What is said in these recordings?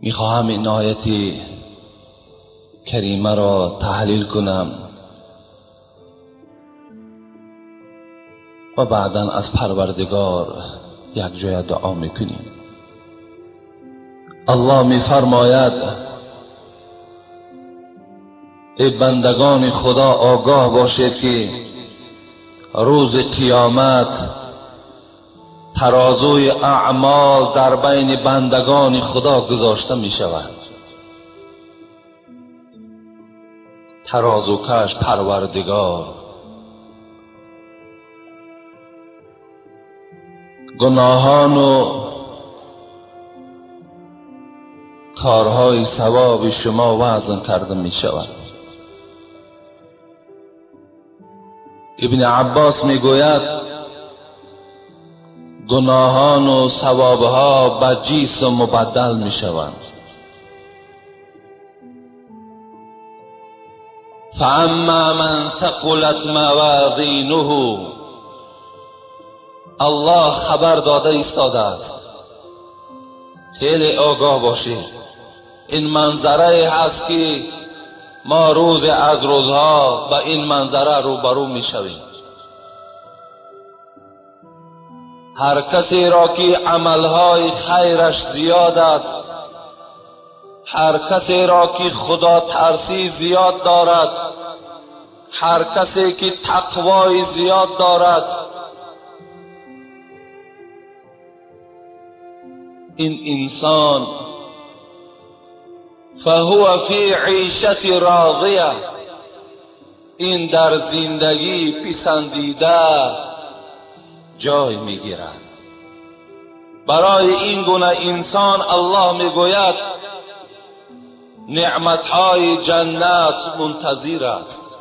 میخواهم این آیت کریمه را تحلیل کنم و بعدا از پروردگار یک جای دعا میکنیم. الله میفرماید ای بندگان خدا آگاه باشید که روز قیامت ترازوی اعمال در بین بندگان خدا گذاشته می شود. ترازوکش پروردگار گناهان و کارهای ثواب شما وزن کرده می شود. ابن عباس می گوید گناهان و ثوابها به جسم مبدل می شوند. فاما من ثقلت موازینه، الله خبر داده ایستاده است. خیلی آگاه باشید، این منظره هست که ما روز از روزها با این منظره روبرو می شویم. هر کسی را که عملهای خیرش زیاد است، هر کسی را که خدا ترسی زیاد دارد، هر کسی که تقوای زیاد دارد، این انسان فهو فی عیشت راضیه، این در زندگی پسندیده جای میگیرد. برای این گونه انسان الله میگوید نعمتهای جنت منتظر است.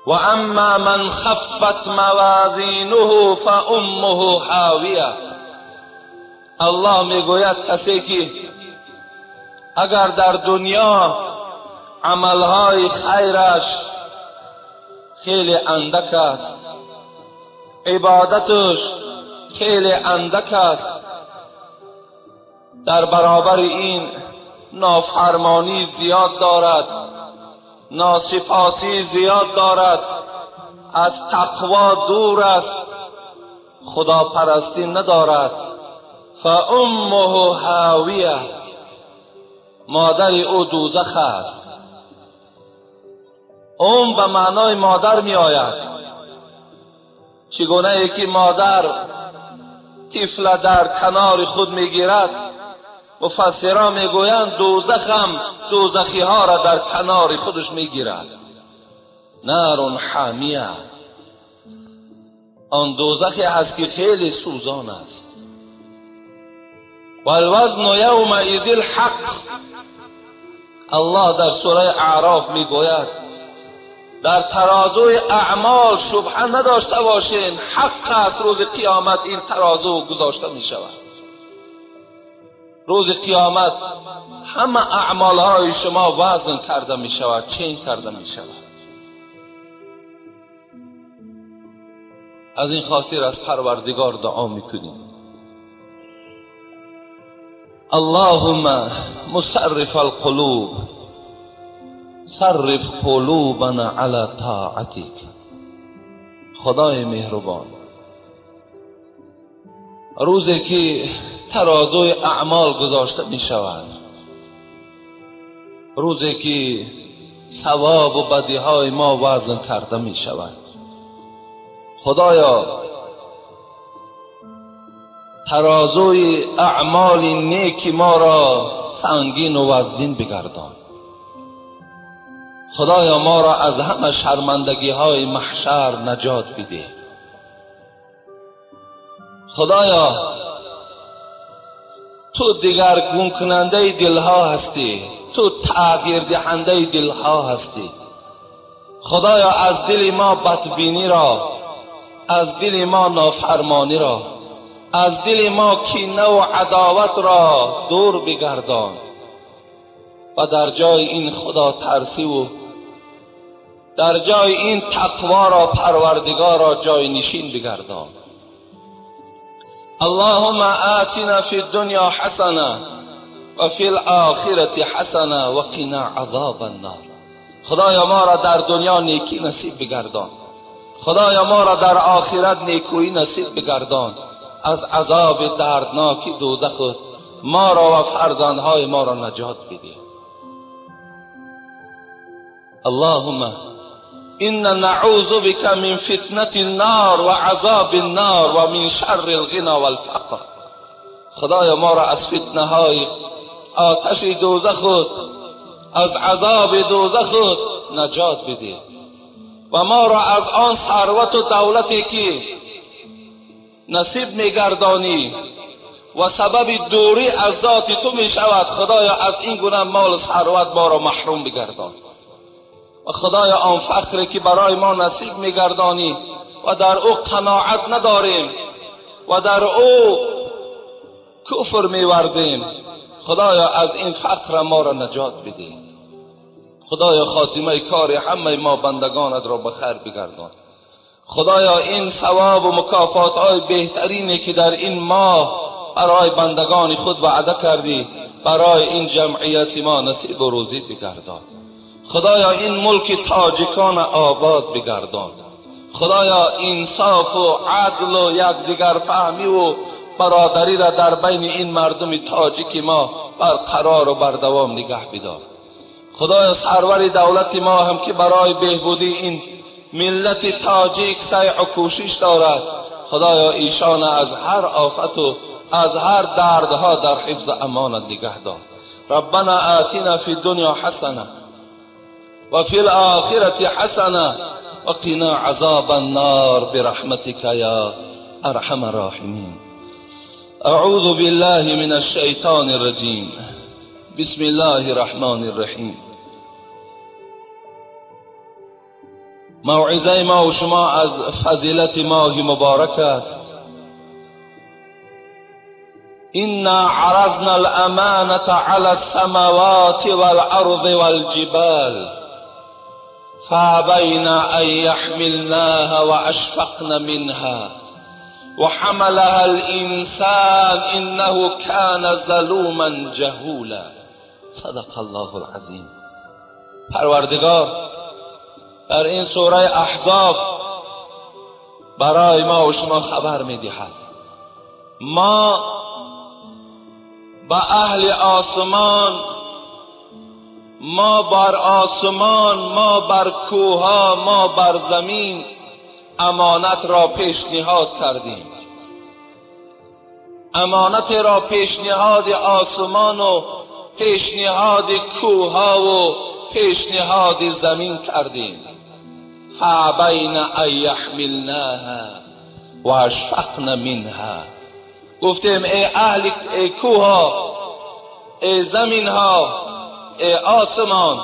و اما من خفت موازینه فامه حاویه، الله میگوید کسی که اگر در دنیا عملهای خیرش خیلی اندک است، عبادتش خیلی اندک است، در برابر این نافرمانی زیاد دارد، ناسپاسی زیاد دارد، از تقوا دور است، خدا پرستی ندارد، فامه حاویه، مادر او دوزخ است. به معنای مادر می آید. چگونه ای که مادر طفل در کنار خود می گیرد، مفسران می گویند دوزخ هم دوزخی ها را در کنار خودش می گیرد. نار حامیه، آن دوزخی هست که خیلی سوزان است. والوزن یومئذ الحق، الله در سوره اعراف می گوید در ترازوی اعمال شبهه نداشته باشین، حق است. روز قیامت این ترازو گذاشته می شود. روز قیامت همه اعمالهای شما وزن کرده می شود، چین کرده می شود. از این خاطر از پروردگار دعا می کنیم اللهم مصرف القلوب صرف قلوبنا علی طاعتک. خدای مهربان، روزی که ترازوی اعمال گذاشته می شود، روزی که ثواب و بدی های ما وزن کرده می شود، خدایا ترازوی اعمال نیک ما را سنگین و وزین بگردان. خدایا ما را از همه شرمندگی های محشر نجات بده. خدایا تو دگرگون کننده دلها هستی، تو تغییر دهنده دلها هستی. خدایا از دل ما بدبینی را، از دل ما نافرمانی را، از دل ما کینه و عداوت را دور بگردان و در جای این خدا ترسی و در جای این تقوا را پروردگار را جای نشین بگردان. اللهم آتنا فی الدنیا حسنه و فی الاخرة حسنه و قنا عذاب النار. خدایا ما را در دنیا نیکی نصیب بگردان، خدایا ما را در آخرت نیکویی نصیب بگردان، از عذاب دردناک دوزخ ما را و فرزندهای ما را نجات بده. اللهم إنا نعوذ بك من فتنة النار و عذاب النار و من شر الغنى والفقر. خدایا ما را از فتنه های آتش دوزخ از عذاب دوزخ نجات بده و ما را از آن ثروت و دولتی که نصیب میگردانی و سبب دوری از ذات تو می شود، خدایا از این گونه مال و ثروت ما را محروم بگردان. و خدایا آن فقری که برای ما نصیب میگردانی و در او قناعت نداریم و در او کفر میوردیم، خدایا از این فقر ما را نجات بده. خدایا خاتمه کار همه ما بندگانت را به خیر بگردان. خدایا این ثواب و مکافات های بهترینی که در این ماه برای بندگان خود وعده کردی برای این جمعیت ما نصیب و روزی بگردان. خدایا این ملک تاجکان آباد بگردان. خدایا انصاف و عدل و یکدیگر فهمی و برادری را در بین این مردم تاجیک ما برقرار و بردوام نگه بدار. خدایا سرور دولت ما هم که برای بهبودی این ملت تاجیک سعی و کوشش دارد، خدایا ایشان از هر آفت و از هر دردها در حفظ امانت نگه دار. ربنا آتنا فی الدنیا حسنه و فی الاخرة حسنه و قنا عذاب النار برحمتك یا ارحم الراحمین. اعوذ بالله من الشیطان الرجیم. بسم الله الرحمن الرحیم. موعظه ما و شما از فضیلت ماه مبارک است. إنا عرضنا الأمانة على السماوات والأرض والجبال فأبين أن يحملناها وأشفقن منها وحملها الإنسان إنه كان ظلوما جهولا. صدق الله العظیم. پروردگار در این سوره احزاب برای ما و شما خبر می‌دهد ما با اهل آسمان، ما بر آسمان، ما بر کوها، ما بر زمین امانت را پیشنهاد کردیم. امانت را پیشنهاد آسمان و پیشنهاد کوها و پیشنهاد زمین کردیم. فابین ان یحملناها و اشفقن منها. گفتیم ای اهل ای کوها، ای زمین ها، ای آسمان،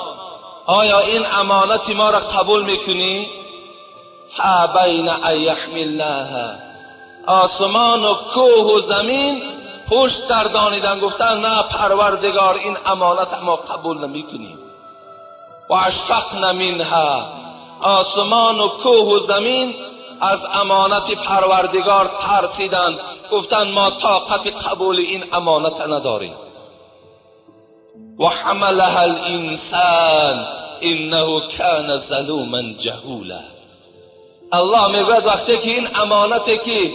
آیا این امانت ما را قبول میکنی؟ فابین ان یحملناها. آسمان و کوه و زمین پشت گردانیدن، گفتن نه پروردگار این امانت ما قبول نمیکنیم. و اشفقن منها. آسمان و کوه و زمین از امانت پروردگار ترسیدند، گفتند ما طاقت قبول این امانت نداریم. و حملها الانسان انه کان ظلوما جهولا. الله میگوید وقتی که این امانتی که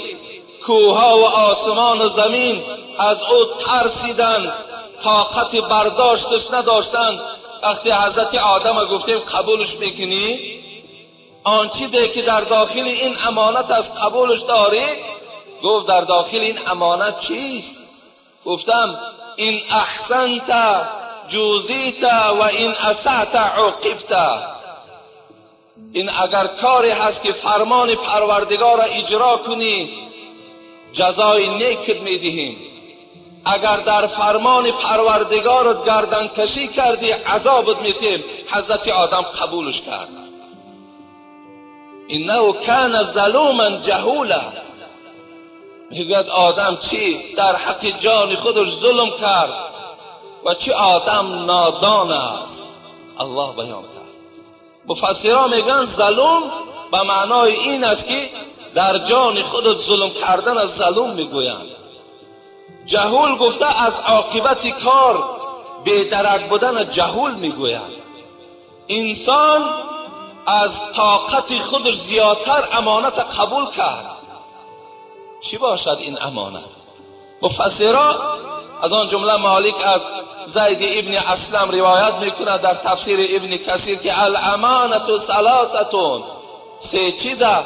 کوها و آسمان و زمین از او ترسیدند، طاقت برداشتش نداشتند، وقتی حضرت آدم گفتیم قبولش میکنی؟ آن چیزی که در داخل این امانت از قبولش داری؟ گفت در داخل این امانت چیست؟ گفتم این احسنت جوزیت و این اسعت عوقبت. این اگر کاری هست که فرمان پروردگار را اجرا کنی جزای نیکت میدهیم، اگر در فرمان پروردگار گردن کشی کردی عذابت میدیم. حضرت آدم قبولش کرد. انه کان ظلوما جهولا. میگوید آدم چی در حق جان خودش ظلم کرد و چی آدم نادان است. الله بیان کرد مفسران میگن ظلم به معنای این است که در جان خودت ظلم کردن از ظلم میگویند. جهول گفته از عاقبت کار بی‌درک بودن جهول میگویند. انسان از طاقت خودش زیادتر امانت قبول کرد. چی باشد این امانت؟ مفسران از آن جمله مالک از زید ابن اسلم روایت میکند در تفسیر ابن کثیر که الامانت ثلاثه، سه چیزه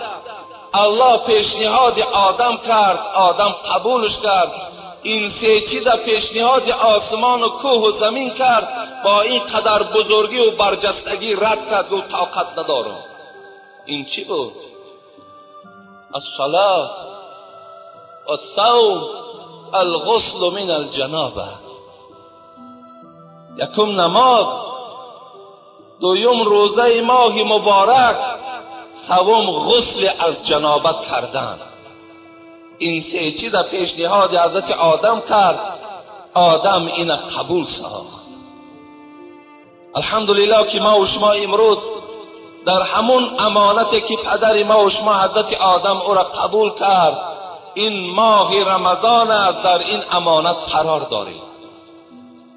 الله پیشنهاد آدم کرد، آدم قبولش کرد. این سه چیزه پیشنهاد آسمان و کوه و زمین کرد، با این قدر بزرگی و برجستگی رد کرد و طاقت ندارم. این چی بود؟ الصلاة الصوم الغسل من الجنابه. یکم نماز، دوم روزه ماه مبارک، سوم غسل از جنابت کردن. این سه چیز پیشنهاد حضرت آدم کرد، آدم این قبول ساخت. الحمدلله که ما و شما امروز در همون امانتی که پدر ما و شما حضرت آدم او را قبول کرد، این ماه رمضان در این امانت قرار داریم.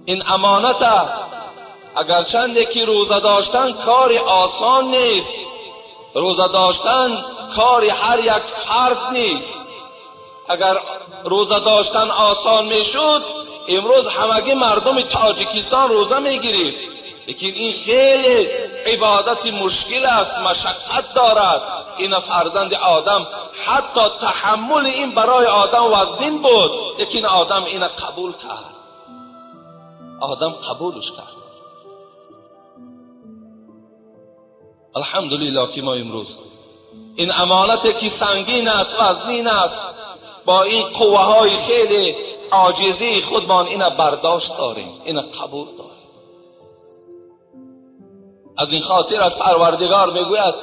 این امانت اگرچند که روزه داشتن کار آسان نیست، روزه داشتن کار هر یک فرد نیست. اگر روزه داشتن آسان میشد امروز همگی مردم تاجیکستان روزه میگیرید، لیکن این خیلی عبادت مشکل است، مشقت دارد. این فرزند آدم حتی تحمل این برای آدم وزین بود، لیکن آدم این قبول کرد، آدم قبولش کرد. الحمدلله که ما امروز این امانتی که سنگین است، وزنین است، با این قوه های خیلی عاجزی خودمان این برداشت داریم، این قبول داریم. از این خاطر از پروردگار میگوید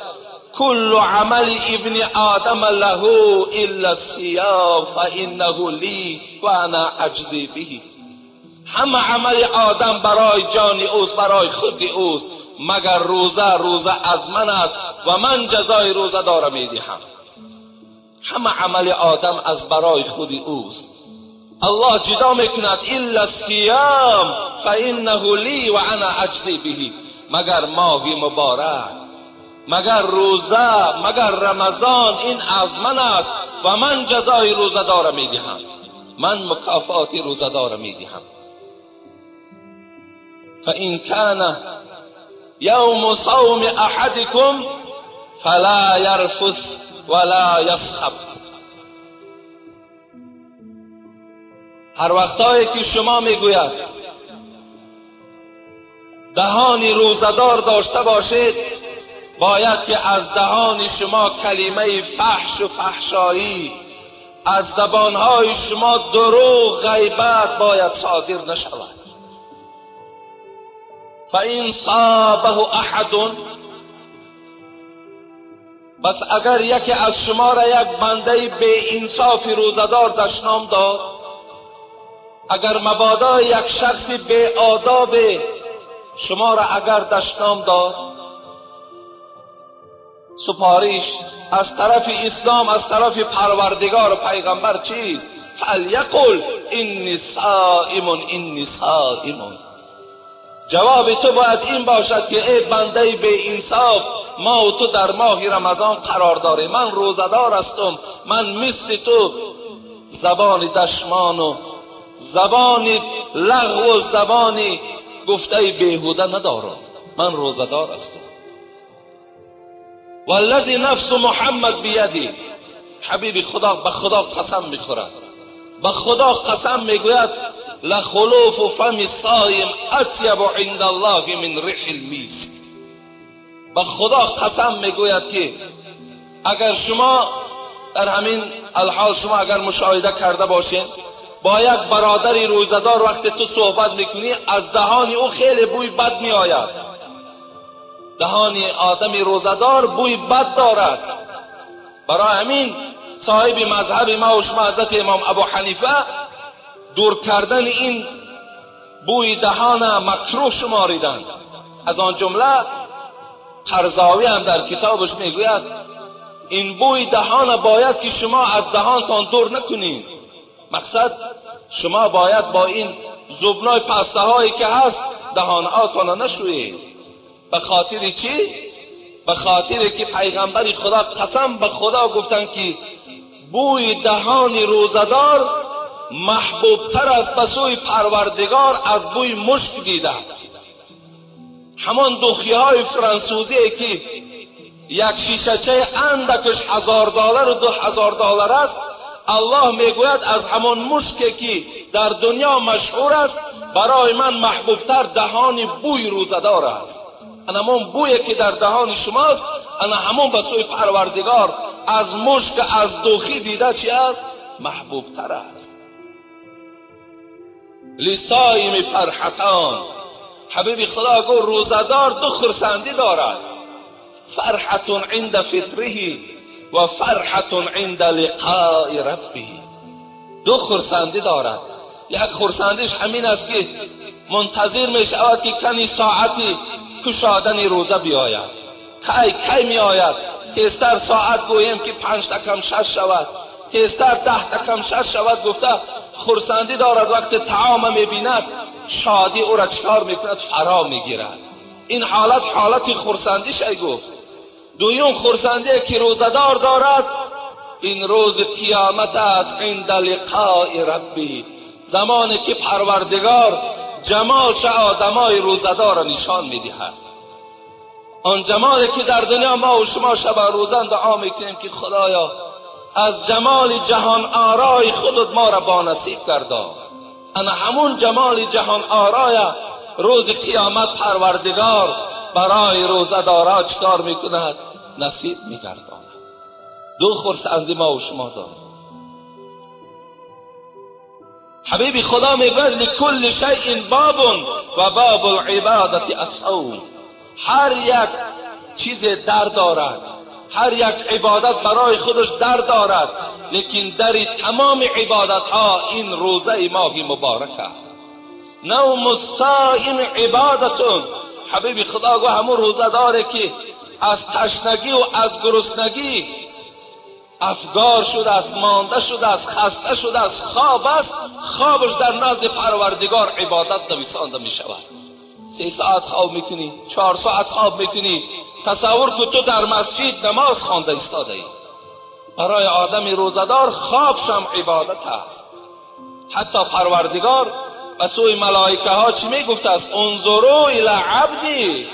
کل عمل ابن آدم له الا الصیام فانه لی و انا اجزی به. همه عمل آدم برای جان اوست، برای خود اوست، مگر روزه. روزه از من است و من جزای روزه دارم میدهم. همه عمل آدم از برای خود اوست. الله جدا میکند الا الصیام فانه لی و انا اجزی به. مگر ماه مبارک، مگر روزه، مگر رمضان، این از من است و من جزای روزه دارم میدهم، من مکافات روزه دارم میدهم. فإن كان يوم صوم احدكم فلا يرفث ولا يصخب. هر وقتایی که شما میگوید دهانی روزدار داشته باشید، باید که از دهان شما کلمه فحش و فحشایی، از زبانهای شما دروغ، غیبت باید صادر نشود. فإن صابه احد، بس اگر یکی از شما را یک بنده به انصاف روزدار دشنام داد، اگر مبادا یک شخص به آداب شما را اگر دشنام داد، سپارش از طرف اسلام، از طرف پروردگار و پیغمبر چیست؟ فلیقل انی صائم انی صائم. جواب تو باید این باشد که ای بنده به انصاف، ما و تو در ماه رمضان قرار داره، من روزدار هستم، من مثل تو زبان دشمان و زبان لغو و زبان گفته بیهوده ندارم، من روزدار هستم. والذی نفس محمد بیدی، حبیب خدا به خدا قسم میخورد، به خدا قسم میگوید لخلوف فم الصائم اطیب عند الله من ریح المسک. به خدا قسم میگوید که اگر شما در همین الحال شما اگر مشاهده کرده باشین، با یک برادری روزدار وقتی تو صحبت میکنی از دهان او خیلی بوی بد میآید. دهان آدمی روزدار بوی بد دارد. برای همین صاحب مذهب ما و شما حضرت امام ابو حنیفه دور کردن این بوی دهان مکروه شماریدند. از آن جمله قرضاوی هم در کتابش میگوید این بوی دهان باید که شما از دهانتان دور نکنید. مقصد شما باید با این زبنای پسته هایی که هست دهانهاتان نشویید. به خاطر چی؟ به خاطر که پیغمبر خدا قسم به خدا گفتن که بوی دهان روزدار محبوبتر است به سوی پروردگار از بوی مشک دیده. همان دخیهای فرانسوزی که یک شیشچه اندکش $1000 و $2000 است، الله میگوید از همان مشکی که در دنیا مشهور است برای من محبوبتر دهان بوی روزدار است. همون بویی که در دهان شماست انا همون به سوی پروردگار از مشک از دخی دیده چی است؟ محبوبتر است. لصائم فرحتان، حبیب خدا گفت روزدار دو خرسندی دارد، فرحت عند فطره و فرحت عند لقاء ربه. دو خرسندی دارد. یک خرسندیش همین است که منتظر می شود که کنی ساعتی کشادن روزه بیاید. کی می آید که استر ساعت گوییم که 5 کم 6 شود، که استر 10 کم 6 شود. گفته خرسندی دارد وقت طعام می بیند شادی او را چکار می کند؟ فرا می گیرد. این حالت خرسندی شای گفت. دویم خرسندی که روزدار دارد این روز قیامت است، عند لقاء ربی، زمانی که پروردگار جمالش آدمای روزدار را نشان میدهد. آن جمالی که در دنیا ما و شما شب روزن دعا میکنیم که خدایا از جمال جهان آرای خودت ما را با نصیب گردان. انا همون جمال جهان آرای روز قیامت پروردگار برای روزدارا چکار میکند؟ نصیب میگرداند. دو خرسندی ما و شما داریم. حبیب خدا میگوید لکل شیء باب و باب العبادت الصوم. هر یک چیز در دارد، هر یک عبادت برای خودش در دارد، لیکن در تمام عبادت ها این روزه ماه مبارک است. نوم الصائم عبادتون. حبیب خدا گو همون روزه داره که از تشنگی و از گرسنگی افگار شده است، مانده شده است، خسته شده است، خواب است، خوابش در نزد پروردگار عبادت نویسانده می شود. 3 ساعت خواب میکنی، 4 ساعت خواب میکنی. تصور کن تو در مسجد نماز خوانده ایستاده ای. برای آدم روزدار خوابش هم عبادت است. حتی پروردگار و سوی ملائکه ها چی میگفته است؟ انظروا الی عبدی،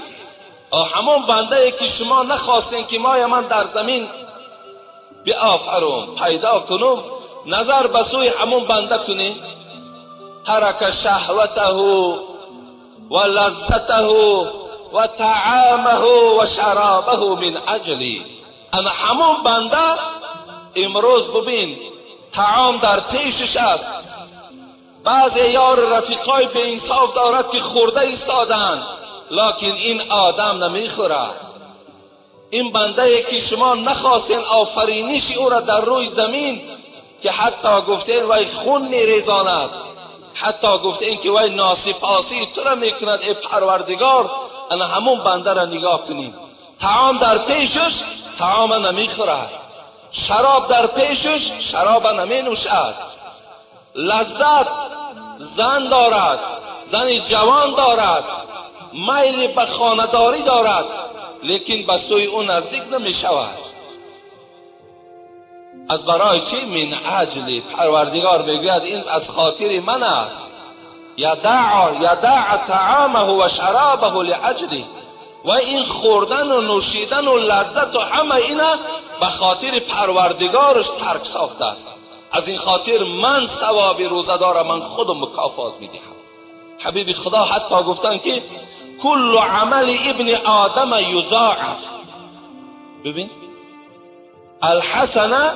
همون بنده ای که شما نخواستین که مای من در زمین بیافرم پیدا کنم، نظر به سوی همون بنده کنی. ترک شهوته و لذته و طعامه و شرابه من اجلی. انا همون بنده امروز ببین طعام در پیشش است. بعض یار رفیقای به انصاف دارد که خورده ایستادند، لکن این آدم نمیخورد. این بنده که شما نخواستین آفرینش او را در روی زمین که حتی گفتین وی خون میریزاند، حتی گفتین که وی ناسپاسی تو را میکند، ای پروردگار انا همون بنده را نگاه کنیم. طعام در پیشش طعام نمیخورد، شراب در پیشش شراب نمی نوشد. لذت زن دارد، زن جوان دارد، میل به خانه‌داری دارد، لیکن به سوی او نزدیک نمی شود. از برای چی؟ من اجل. پروردگار میگوید این از خاطر من است. یدع طعامه و شرابه لاجلی. و این خوردن و نوشیدن و لذت و همه اینا به خاطر پروردگارش ترک ساخته است. از این خاطر من ثواب روزدار من خودم مکافات میدهم. حبیب خدا حتی گفتن که کل عمل ابن آدم یضاعف. ببین الحسنه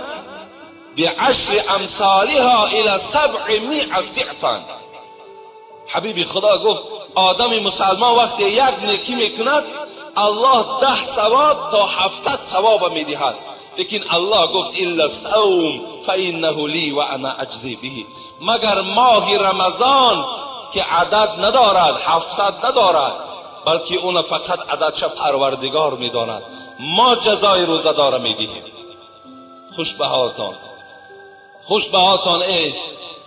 بعشر امثالها الى 700 ضعفا. حبیب خدا گفت آدم مسلمان وقتی یک نیکی میکند الله 10 ثواب تا 70 ثواب میدهد. لیکن الله گفت الا الصوم فانه لی و انا اجزی به. مگر ماه رمضان که عدد ندارد، 700 ندارد، بلکه اون فقط عددش پروردگار میداند. ما جزای روزدار میدهیم. خوش بهاتان، خوش بهاتان ای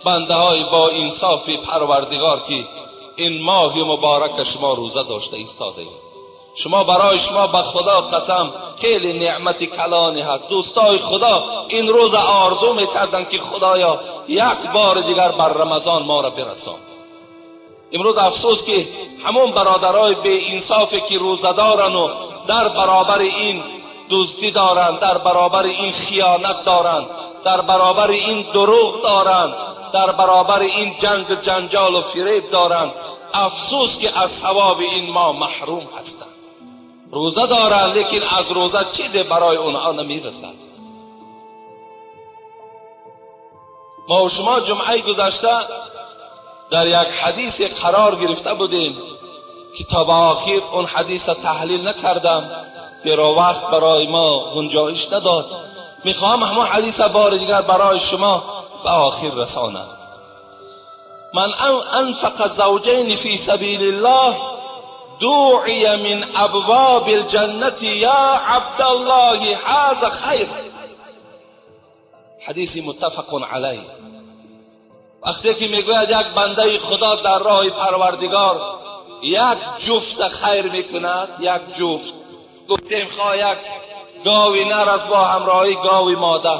بنده های با انصاف پروردگار که این ماه مبارک شما روزه داشته ایستاده اید. شما برای شما به خدا قسم خیلی نعمت کلانی هست. دوستای خدا این روز آرزو میکردن که خدایا یک بار دیگر بر رمضان ما را برسان. امروز افسوس که همون برادرای بی انصافی که روزه دارن و در برابر این دزدی دارن، در برابر این خیانت دارن، در برابر این دروغ دارن، در برابر این جنگ جنجال و فریب دارن، افسوس که از ثواب این ما محروم هستند. روزه دارن لیکن از روزه چیزی برای اونها نمیرسد. ما و شما جمعه گذشته در یک حدیث قرار گرفته بودیم که تا به آخر اون حدیث تحلیل نکردم زیرا وقت برای ما گنجایش نداد. میخوام همون حدیث بار دیگر برای شما به آخر رسانم. من انفق زوجین فی سبیل الله دعی من ابواب الجنة یا عبدالله هذا خیر. حدیث متفق علیه. وقتی که میگوید یک بنده خدا در راه پروردگار یک جفت خیر میکند، یک جفت، گفتیم خواه یک گاوی نر است با همراهی گاوی ماده،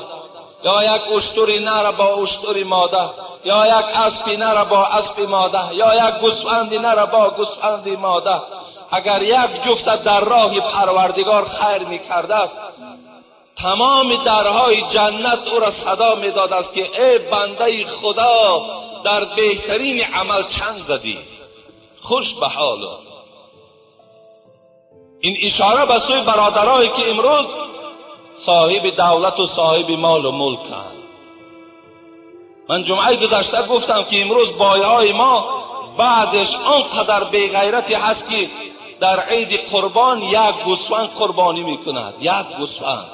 یا یک اشتری نر با اشتری ماده، یا یک اسبی نر با اسب ماده، یا یک گوسفندی نر با گوسفندی ماده، اگر یک جفت در راه پروردگار خیر میکرده تمام درهای جنت او را صدا میداد است که ای بنده خدا در بهترین عمل چند زدی، خوش به حالو. این اشاره به سوی برادرایی که امروز صاحب دولت و صاحب مال و ملکند. من جمعه گذشته گفتم که امروز بایهای ما بعدش آنقدر بیغیرتی هست که در عید قربان یک گوسفند قربانی میکند، یک گوسفند،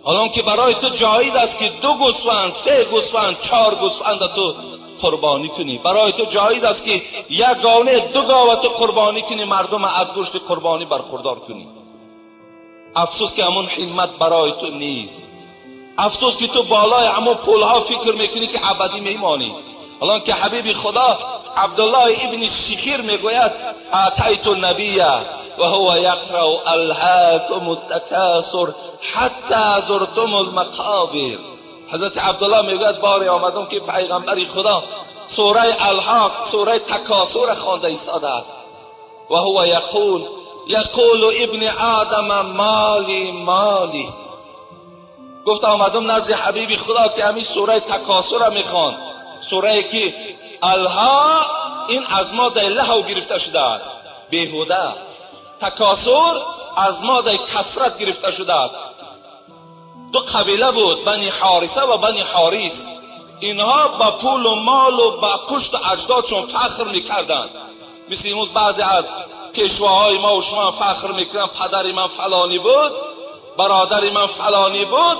حالا که برای تو جایز است که 2 گوسفند، 3 گوسفند، 4 گوسفند تو قربانی کنی. برای تو جایز است که یک گاونه 2 گاو تو قربانی کنی، مردم از گوشت قربانی برخوردار کنی. افسوس که همون همت برای تو نیست. افسوس که تو بالای همون پولها فکر میکنی که ابدی میمانی. حالا که حبیب خدا عبدالله ابن شخیر میگوید اتیت النبی و هو یقرأ الهاکم التکاثر حتی زرتم المقابر. حضرت عبدالله میگوید باری آمدم که پیغمبر خدا سوره الحاق، سوره تکاثر خوانده ایستاده است و هو یقول ابن آدم مالی مالی. گفت آمدم نزد حبیب خدا که همین سوره تکاثر میخوان، سوره که الها این از ماده لهو گرفته شده است، بیهوده. تکاثر از ماده کثرت گرفته شده است. 2 قبیله بود، بنی حارثه و بنی حارث. اینها با پول و مال و با پشت اجدادشون فخر میکردند. مثل امروز بعضی از پیشواهای ما و شما فخر میکنن پدر من فلانی بود، برادر من فلانی بود،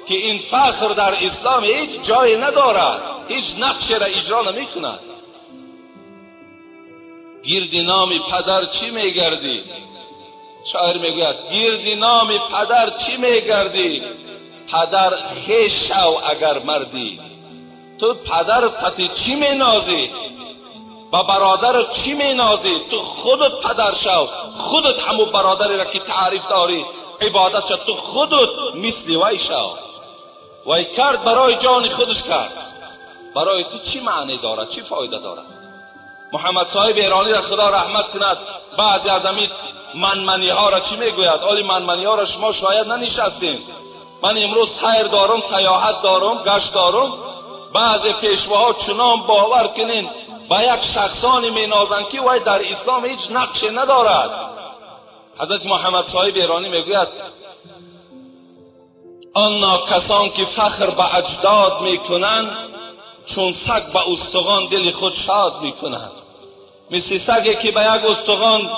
که این فخر در اسلام هیچ جای ندارد، هیچ نقشی را اجرا نمیکند. گرد نام پدر چی میگردی؟ شاعر میگوید گرد نام پدر چی میگردی؟ پدر خیش شو اگر مردی. تو پدر قطعی چی مینازی؟ با برادر چی مینازی؟ تو خودت پدر شو، خودت همو برادری را که تعریف داری عبادت شد، تو خودت مثل وی شو. وی کرد برای جان خودش کرد، برای تو چی معنی دارد، چی فایده دارد؟ محمد صاحب ایرانی را خدا رحمت کند بعضی از همین منمنی ها را چی میگوید؟ آلی منمنی ها را شما شاید ننشستیم. من امروز سیر دارم، سیاحت دارم، گشت دارم، بعضی پیشواها چنان باور کنین با یک شخصانی مینازند که وی در اسلام هیچ نقشی ندارد. حضرت محمد صاحب ایرانی میگوید آن کسان که فخر به اجداد میکنند چون سگ به استخوان دل خود شاد میکنند. مثل سگی که به یک استخوان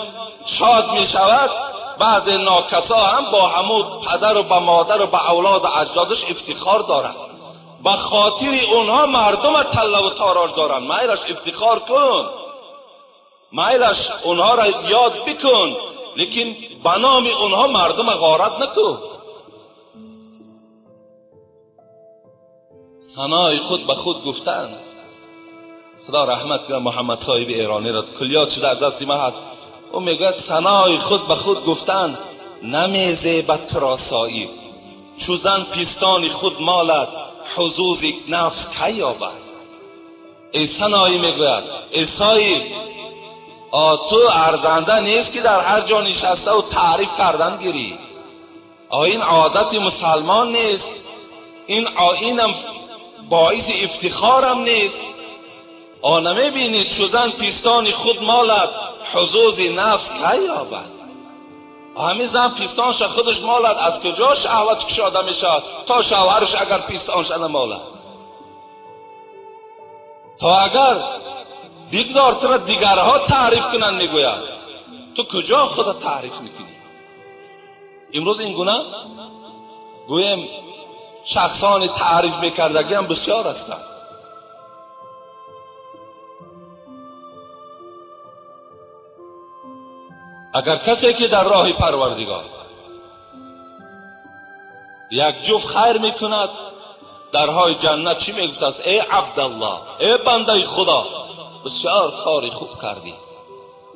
شاد میشود، بعض ناکسا هم با همون پدر و با مادر و با اولاد و اجدادش افتخار دارند. به خاطر اونها مردم تله و تاراج دارند. مایرش افتخار کن. میلش اونها را یاد بکن، لیکن به نام اونها مردم غارت نکن. ثنای خود به خود گفتن. خدا رحمت کنه محمد صاحب ایرانی را، کلیات شده از دست ما هست. او میگه ثنای خود به خود گفتن نمیزیبد تو را صایب، چو زن پیستان خود مالد حظوظ نفس کی یابد. ای ثنایی میگوید ای صایب، تو ارزنده نیست که در هر جا نشسته و تعریف کردن گیری. این عادت مسلمان نیست، اینم باعث افتخارم نیست. نمیبینید چو زن پیستان خود مالد حظوظ نفس کی یابد. همین زن پیستانش خودش مالد، از کجا شهوت کشاده میشد تا شوهرش اگر پیستانش نمالد؟ تا اگر بگذار تو را دیگرها تعریف کنن میگوید، تو کجا خود تعریف میکنی؟ امروز این گونه گویم شخصان تعریف میکردگی هم بسیار هستند. اگر کسی که در راه پروردگار یک جفت خیر میکند، درهای جنت چی میگفت است؟ ای عبدالله، ای بنده خدا، بسیار کاری خوب کردی،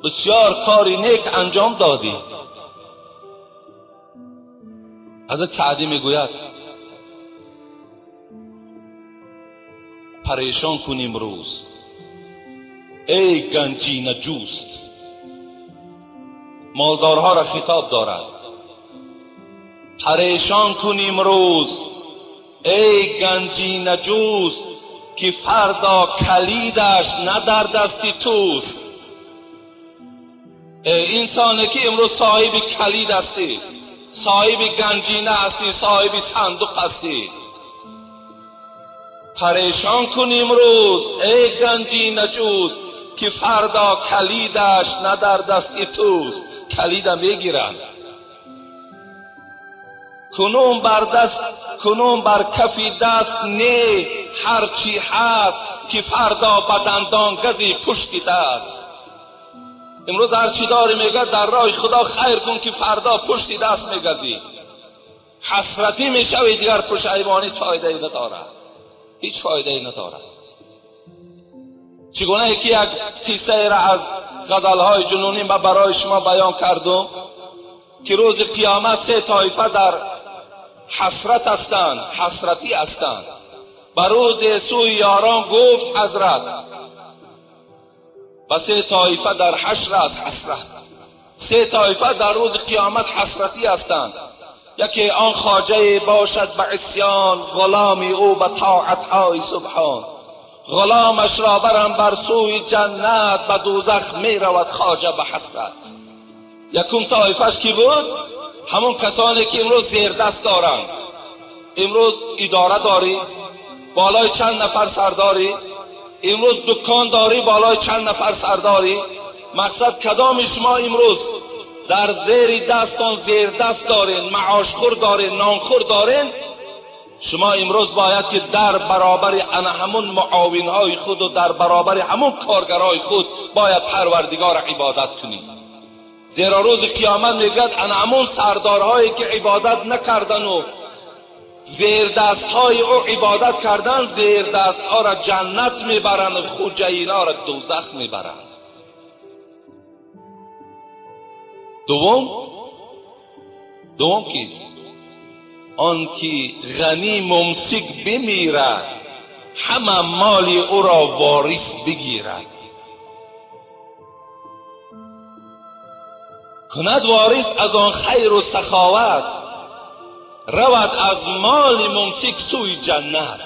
بسیار کاری نیک انجام دادی. حضرت سعدی میگوید پریشان کن امروز ای گنجینه جوست. مالدارها را خطاب دارد. پریشان کن امروز ای گنجینه جوست، که فردا کلیدش نه در دستی توست. ای انسانی که امروز صاحب کلید هستی، صاحب گنجینه هستی، صاحب صندوق هستی، پریشان کن امروز ای گنجینه جوست، که فردا کلیدش نه در دستی توست. کلیدم بگیرن کنون بر کفی دست نه هرچی هست، که فردا بدندان گزی پشتی دست. امروز هرچی داری میگه در راه خدا خیر کن که فردا پشتی دست میگزی. حسرتی میشوی دیگر پشیمانی فایده ای نداره، هیچ فایده ای نداره. چگونه که یک قصه را از غزلهای جنونی ما برای شما بیان کردم که روز قیامت سه طایفه در حسرت هستند، حسرتی هستند. بر روز سوی یاران گفت حضرت، و سه طایفه در حشر از حسرت. سه طایفه در روز قیامت حسرتی هستند. یکی آن خواجه باشد به عصیان، غلامی او به طاعتهای سبحان. غلامش را برم بر سوی جنت، به دوزخ می رود خواجه به حسرت. یکم طایفش کی بود؟ همون کسانی که امروز زیر دست دارند. امروز اداره داری، بالای چند نفر سرداری، امروز دکان داری، بالای چند نفر سرداری. مقصد کدام شما امروز در زیر دستان زیر دست دارین، معاش خور دارین، نان خور دارین؟ شما امروز باید که در برابر همون معاون های خود و در برابر همون کارگرای خود باید پروردگار عبادت کنید. زیرا روز قیامت میگد همون سردارهایی که عبادت نکردن و زیر دست های او عبادت کردن، زیر دست ها را جنت میبرند و خوجه ها را دوزخ میبرند. دوم که آن که غنی ممسک بمیرد، همه مال او را وارث بگیرد. کند وارث از آن خیر و سخاوت، رود از مال ممسک سوی جنت.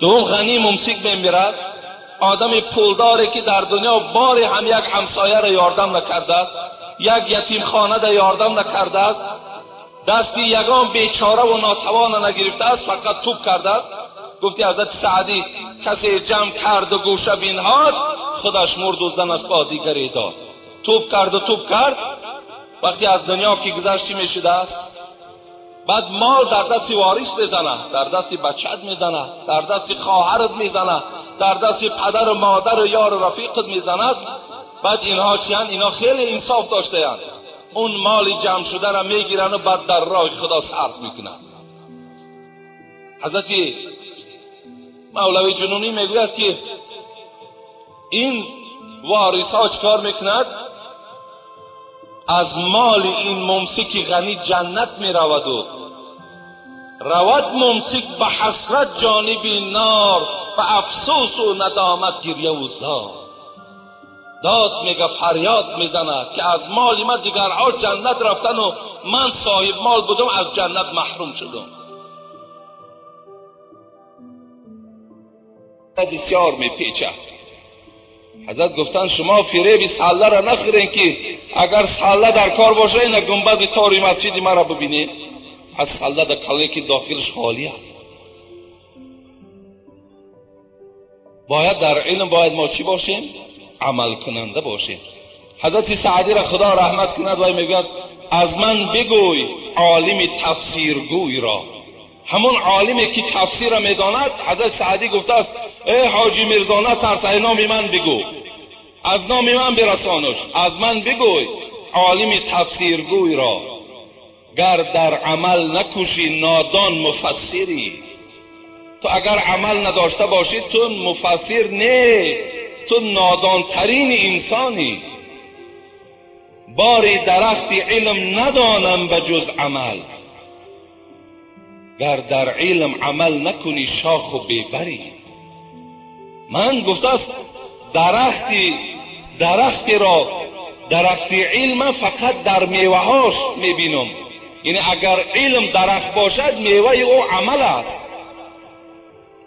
دوم غنی ممسک بمیرد، آدم پولداری که در دنیا باری هم یک همسایه را یاردم نکرده است، یک یتیم خانه را یاردم نکرده است، دستی یگان بیچاره و ناتوان نگرفته است، فقط توپ کرده است. گفتی حضرت سعدی کسی جمع کرد و گوشه بینهاد، خودش مرد و زنش با دیگری داد. توپ کرد، وقتی از دنیا که گذشت چی میشده است؟ بعد مال در دست وارث میزنه، در دست بچت میزنه، در دست خواهرت میزنه، در دست پدر و مادر و یار و رفیقت میزند، بعد اینها چیان؟ اینا خیلی انصاف داشته‌اند، اون مال جمع شده را میگیرن و بعد در راه خدا صرف میکنن. حضرت مولوی جنونی میگوید که این وارثا چکار میکند؟ از مال این ممسک غنی جنت میرود و رود ممسک به حسرت جانب نار، به افسوس و ندامت گریه و زار. داد میگه، فریاد میزنه که از مال من دیگرها جنت رفتن و من صاحب مال بودم از جنت محروم شدم. بسیار میپیچه. حضرت گفتن شما فریب ساله را نخورین که اگر ساله در کار باشه این گنبد تاری مسجد ما را ببینید، از ساله در کله که داخلش خالی است. باید در علم باید ما چی باشیم؟ عمل کننده باشیم. حضرت سعدی را خدا رحمت کند و میگوید از من بگوی عالم تفسیرگوی را. همون عالمی که تفسیر را میداند، حضرت سعدی گفته است ای حاجی میرزا نترس، ای نام من بگو، از نام من برسانش، از من بگوی عالم تفسیرگوی را. گر در عمل نکوشی نادان مفسری. تو اگر عمل نداشته باشی تو مفسر نه، تو نادان ترین انسانی. باری درخت علم ندانم به جز عمل، گر در علم عمل نکنی شاخ و ببری. من گفته است درخت علم فقط در میوهاش میبینم، یعنی اگر علم درخت باشد میوه او عمل است.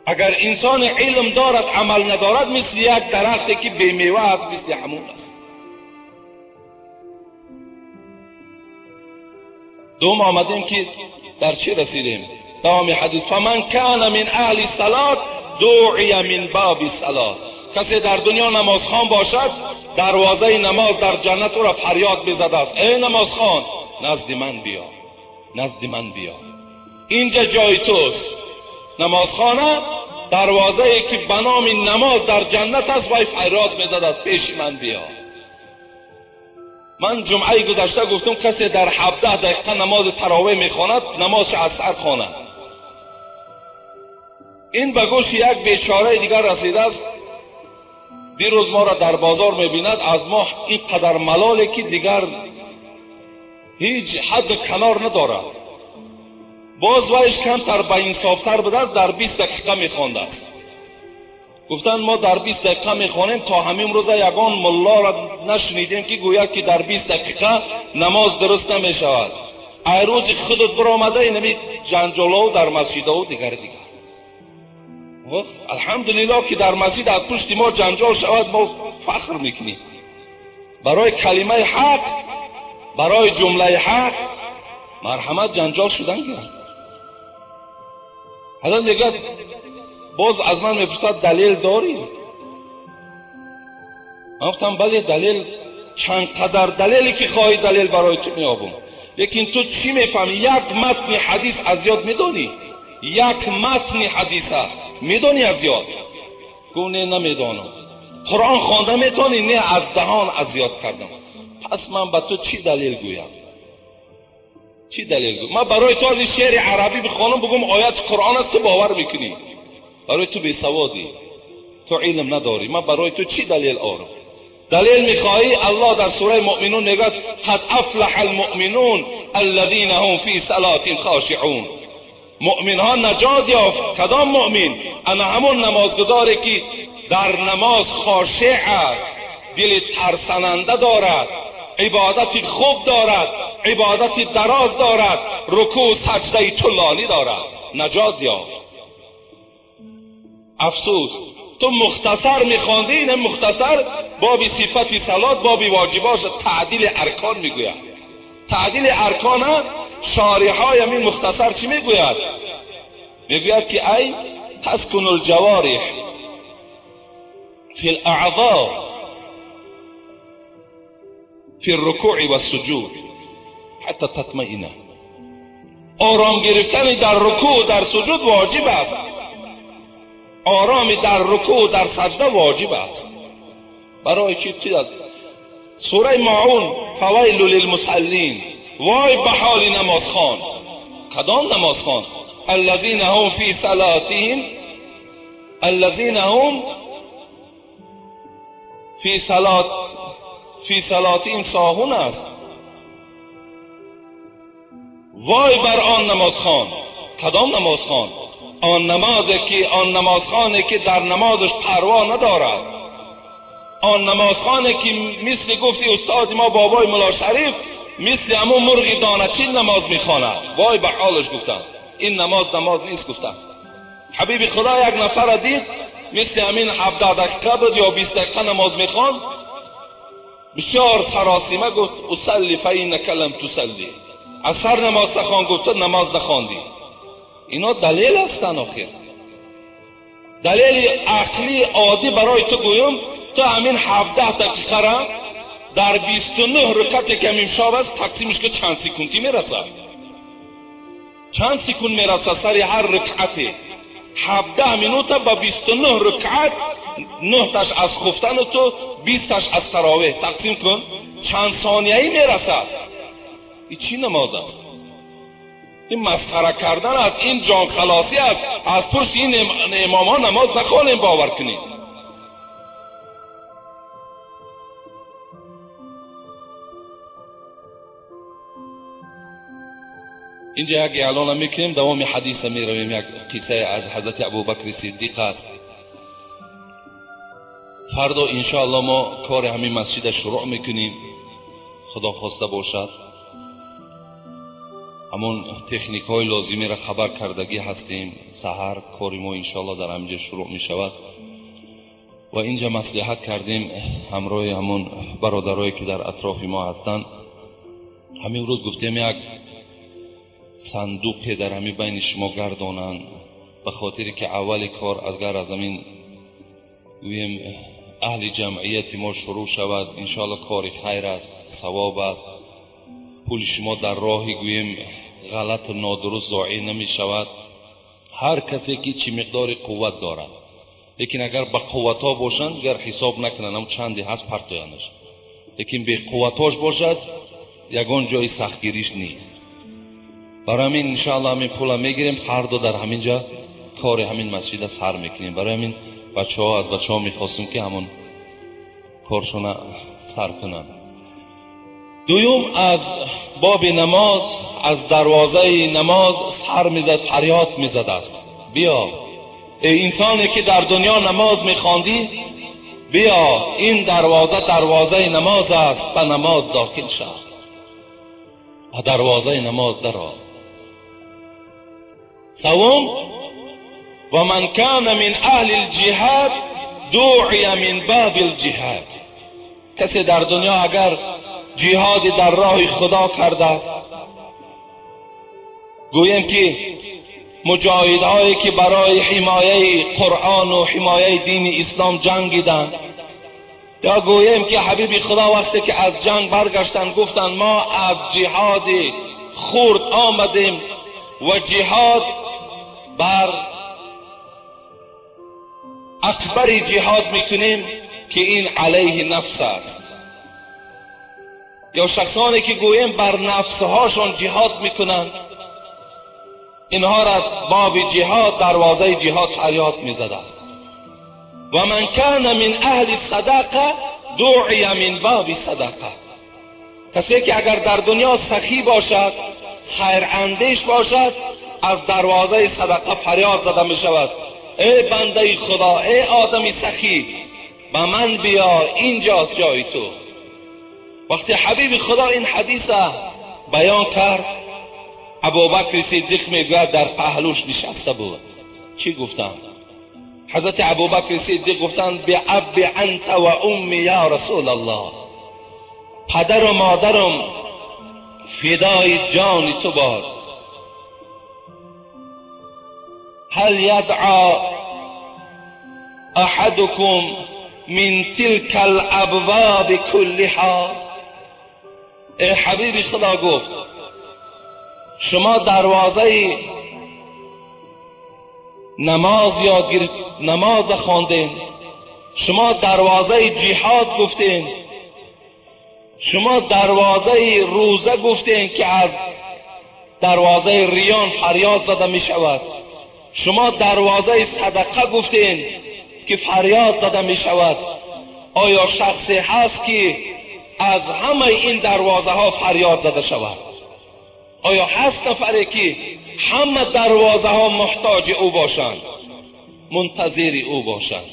اگر انسان علم دارد عمل ندارد مثل یک درختی که بی میوه است، مثل همون است. دوم آمدیم که در چی رسیدیم؟ تمام حدیث فمن کان من اهل الصلاه دعی من باب الصلاه. کسی در دنیا نمازخوان باشد دروازه نماز در جنت او را فریاد بزده است ای نمازخوان نزد من بیا، نزد من بیا، اینجا جای توست. نمازخانه دروازه ای که به نام نماز در جنت است، وای فریاد میزده است پیش من بیا. من جمعه گذشته گفتم کسی در 17 دقیقه نماز تراویح میخواند نمازش از سر خواند. این به گوش یک بیچاره دیگر رسیده است. دیروز ما را در بازار میبیند، از ما این قدر ملاله که دیگر هیچ حد کنار ندارد. باز وایش کمتر به انصافتر بوده است، در 20 دقیقه میخوانده است. گفتن ما در 20 دقیقه میخوانیم، تا همین روز یگان ملا را نشنیدیم که گوید که در 20 دقیقه نماز درست نمیشود. ای روز خودت برآمده اینمی جنجالا در مسجد و دیگر. الحمدلله که در مسجد از پشت ما جنجال شود ما فخر میکنیم. برای کلمه حق، برای جمله حق مرحمت جنجال شدن گرد. حالا دیگر باز از من میپرسد دلیل داری؟ من گفتم بله دلیل، چند قدر دلیلی که خواهی دلیل برای تو میابم. لیکن تو چی میفهمی؟ یک متن حدیث از یاد میدانی؟ یک متن حدیث است میدانی از یاد؟ گونه نمیدانم. قرآن خوانده میتونی؟ نه، از دهان از یاد کردم. پس من به تو چی دلیل گویم؟ چی دلیل گویم؟ من برای تو از شعر عربی بخوانم بگم آیت قرآن است تو باور میکنی؟ برای تو بی سوادی، تو علم نداری. من برای تو چی دلیل آورم؟ دلیل میخواهی؟ الله در سوره مؤمنون میگه قد افلح المؤمنون الذين هم في صلاتهم خاشعون. مؤمن ها نجات یافت. کدام مؤمن؟ انا همون نمازگزاری که در نماز خاشع است، دل ترسننده دارد، عبادت خوب دارد، عبادت دراز دارد، رکوع سجده طولانی دارد، نجات یافت. افسوس تو مختصر میخواندی. این مختصر باب صفت صلات، باب واجباش تعدیل ارکان میگوید. تعدیل ارکان شارحای همین مختصر چی میگوید؟ میگوید که ای تسکن الجوارح فی الاعضاء فی الرکوع و السجود حتی تطمئنه. آرام گرفتن در رکوع در سجود واجب است. آرامی در رکوع و در سجده واجب است. برای چی؟ سوره ماعون فویل للمصلین، وای به حال نمازخوان. کدام نمازخوان؟ الذین هم فی صلاتهم فی صلاتهم ساهون است. وای بر آن نمازخوان. کدام نمازخوان؟ آن نمازخوانی که در نمازش پروا ندارد، آن نمازخوانی که مثل گفتی استاد ما بابای ملا شریف مثل همون مرغ دانه‌چین نماز میخواند. وای به حالش گفتن. این نماز نیست گفتن. حبیب خدا یک نفر دید مثل همین 17 دقیقه بود یا 20 دقیقه نماز میخوان، بسیار سراسیمه گفت اصلی فإنک لم تصلی. اثر نماز نخوان. گفت نماز نخواندی. اینا دلیل هستن. آخر دلیل عقلی عادی برای تو گویم، تو همین 17 دقیقه را در 29 رکعت که امشب است تقسیمش که چند سکندی میرسه؟ چند سکند میرسه سر هر رکعت؟ 17 منوت با 29 رکعت، 9 تاش از خفتن تو، 20 تاش از تراویح تقسیم کن، چند ثانیه‌ای میرسه؟ این چی نماز است؟ این مسخره کردن است. این جان خلاصی است. از پرس این امامان نماز نخوانیم باور کنید. اینجا یک اعلان میکنیم، دوام حدیث میرویم. یک قصه از حضرت ابوبکر صدیق است. فردا انشاءالله ما کار همین مسجد شروع میکنیم، خدا خواسته باشد. همون تکنیک های لازمی را خبر کردگی هستیم. سحر کار ما انشاءالله در همینجا شروع می شود و اینجا مصلحت کردیم همراه همون برادرایی که در اطراف ما هستند. همین روز گفتیم یک صندوق در همین بین شما گردانند، به خاطر که اول کار اگر از همین گویم اهل جمعیت ما شروع شود، انشاءالله کار خیر است، ثواب است. پول شما در راهی گویم غلط و نادرست ضایع نمی شود. هر کسی که چی مقدار قوت دارد، لیکن اگر با قوت ها باشند اگر حساب نکنن هم چندی هست پرتوینش، لیکن به قوتاش باشد یگان جای سختگیریش نیست. برای همین انشاءالله همین پول میگیریم، فردا در همینجا کار همین مسجد سر میکنیم. برای همین از بچه ها میخواستیم که همون کارشون سر کنن. دویم از باب نماز، از دروازه نماز سر میزد، فریاد میزد است. بیا ای انسانی که در دنیا نماز میخواندی، بیا این دروازه نماز است، به نماز داخل شو، به دروازه نماز درآ. سوم و من کان من اهل الجهاد دعی من باب الجهاد. کسی در دنیا اگر جهادی در راه خدا کرده است، گویم که مجاهدهایی که برای حمایه قرآن و حمایه دین اسلام جنگیدند، یا گویم که حبیب خدا وقتی که از جنگ برگشتن گفتند ما از جهاد خرد آمدیم و جهاد بر اکبر جهاد میکنیم که این علیه نفس است. یا شخصانی که گویم بر نفسهاشون جهاد میکنند، اینها را باب جهاد، دروازه جهاد فریاد میزد است. و من کان من اهل صدقه دعی من باب صدقه. کسی که اگر در دنیا سخی باشد، خیر اندیش باشد، از دروازه صدقه فریاد زده می شود ای بنده خدا، ای آدمی سخی، به من بیا، اینجاست جای تو. وقتی حبیب خدا این حدیث بیان کرد، ابوبکر صدیق میگوید در پهلوش نشسته بود. چی گفتن؟ حضرت ابوبکر صدیق گفتند بأب انت و امی یا رسول الله، پدر و مادرم فدای جان تو باد. هل یدعى احدكم من تلك الابواب كلها. ای حبیب خدا گفت شما دروازه نماز خواندین، شما دروازه جهاد گفتین، شما دروازه روزه گفتین که از دروازه ریان فریاد زده می شود، شما دروازه صدقه گفتین که فریاد زده می شود. آیا شخصی هست که از همه این دروازه ها فریاد زده شود؟ آیا هست نفری که همه دروازه ها محتاج او باشند، منتظر او باشند؟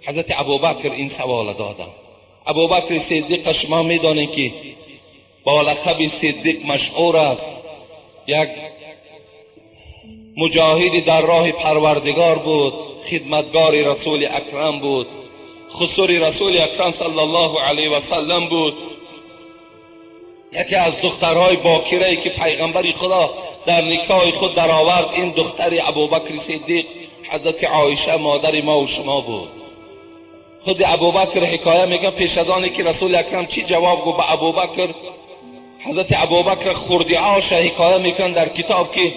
حضرت ابوبکر این سوال دادند. ابوبکر صدیق شما میدانید که با لقب صدیق مشهور است، یک مجاهد در راه پروردگار بود، خدمتگار رسول اکرم بود، خسور رسول اکرم صلی الله علیه و سلم بود. یکی از دخترهای باکره‌ای که پیغمبر خدا در نکاح خود درآورد، این دختر ابوبکر صدیق حضرت عایشه مادر ما و شما بود. خود ابوبکر حکایه میگه پیش از آنی که رسول اکرم چی جواب گفت به ابوبکر، حضرت ابوبکر خردی‌هاش حکایه میکن در کتاب که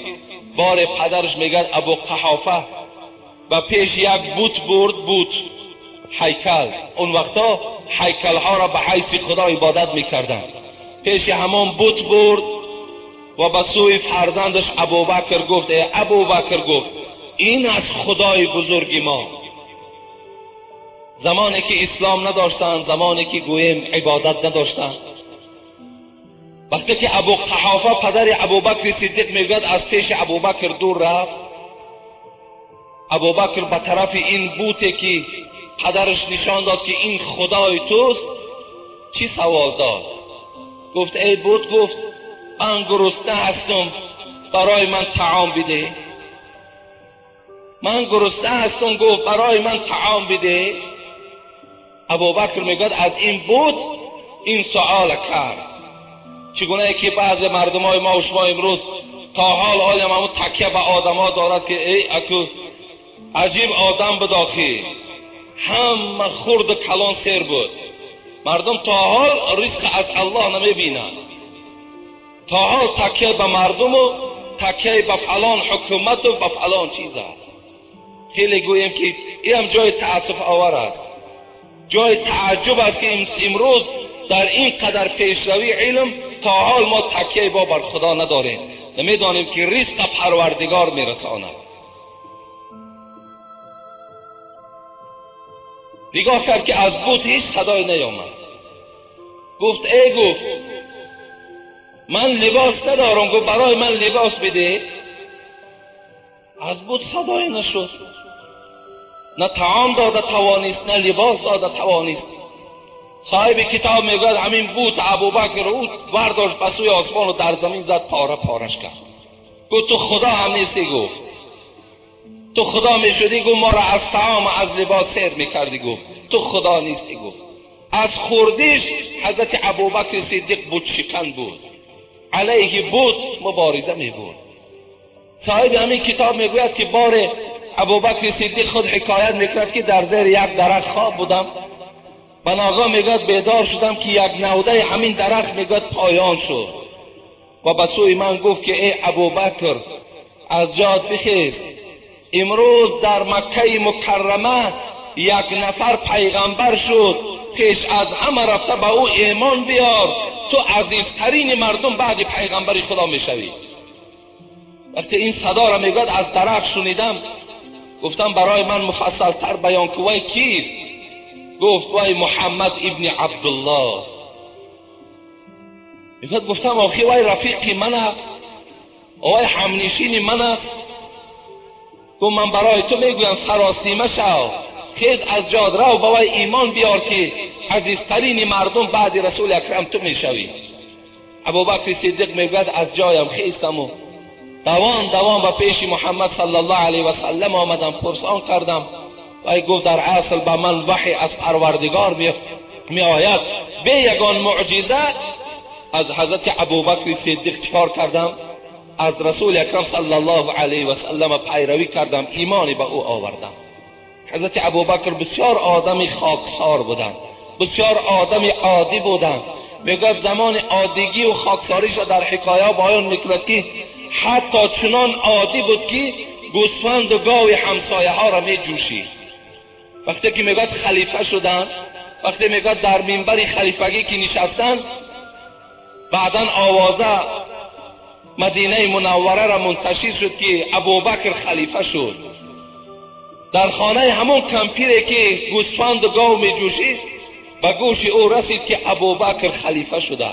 بار پدرش میگه ابو قحافه و پیش یک بت برد، بت هیکل، اون وقتا هیکل ها را به حیث خدا عبادت میکردند، پیش همان بت برد و به سوی فرزندش ابوبکر گفت، ای ابوبکر گفت این از خدای بزرگ ما. زمانی که اسلام نداشتند، زمانی که گویم عبادت نداشتند، وقتی که ابو قحافه پدر ابوبکر صدیق میگوید از پیش ابوبکر دور رفت، ابوبکر به طرف این بوتی که پدرش نشان داد که این خدای توست چی سوال داد؟ گفت ای بوت، گفت من گرسنه هستم، برای من طعام بده. من گرسنه هستم، گفت برای من طعام بده. ابوبکر میگوید از این بوت این سوال کرد. چگونه که بعض مردمای ما و شما امروز تا حال همون تکیه به آدما دارد که ای اکو عجیب آدم بداخی، هم خرد و کلان سیر بود. مردم تا حال رزق از الله نمیبینند، تا حال تکیه به مردم و تکیه به فلان حکومت و به فلان چیز است. خیلی گویم که این هم جای تأسف آور است، جای تعجب است که امروز در این قدر پیشروی علم تا حال ما تکیه با بر خدا نداریم، نمیدانیم که رزق پروردگار میرساند. نگاه کرد که از بوت هیچ صدای نیامد. گفت من لباس ندارم، گفت برای من لباس بده. از بود صدای نشد، نه طعام داده توانست، نه لباس داده توانست. صاحب کتاب میگوید همین بود ابوبکر او برداشت به سوی آسمان و در زمین زد، پاره پارش کرد. گفت تو خدا هم نیستی؟ گفت تو خدا میشدی؟ گفت ما را از طعام از لباس سیر میکردی. گفت تو خدا نیستی. گفت از خوردیش حضرت ابوبکر صدیق بود شکن بود، علیه بود مبارزه میبود. صاحب همین کتاب میگوید که بار ابوبکر صدیق خود حکایت میکرد که در زیر یک درخت خواب بودم، بناگاه میگوید بیدار شدم که یک نوده همین درخت میگوید پایان شد و به سوی من گفت که ای ابوبکر از جات بخیز، امروز در مکه مکرمه یک نفر پیغمبر شد، پیش از همه رفته به او ایمان بیار، تو عزیزترین مردم بعد پیغمبر خدا میشوی. وقتی این صدا را میگوید از درخت شنیدم، گفتم برای من مفصل تر بیان که وای کیست؟ گفت وای محمد ابن عبدالله است. میگوید گفتم آخی وای رفیقی من است، وای همنشین من است. گفت من برای تو میگویم سراسیمه شو، خیز از جاد رو با وای ایمان بیار که عزیزترین مردم بعد رسول اکرم تو میشوی. ابوبکر صدیق میگوید از جایم خیستم و دوان به پیش محمد صلی الله علیه و سلم آمدم، پرسان کردم. وای گفت در اصل به من وحی از پروردگار می آید، به یگان معجزه از حضرت ابوبکر صدیق چکار کردم؟ از رسول اکرم صلی الله علیه و سلم پیروی کردم، ایمانی به او آوردم. حضرت ابوبکر بسیار آدم خاکسار بودند، بسیار آدم عادی بودند. میگه زمان عادیگی و خاکساریش در حکایه بیان میکند که حتی چنان عادی بود که گوسفند و گاو همسایه ها را می جوشید. وقتی که میگه خلیفه شدن، وقتی میگه در منبر خلیفگی که نشستن، بعدن آوازه مدینه منوره را منتشر شد که ابوبکر خلیفه شد. در خانه همون کمپیری که گوسفند و گاو می جوشید به گوش او رسید که ابوبکر خلیفه شده.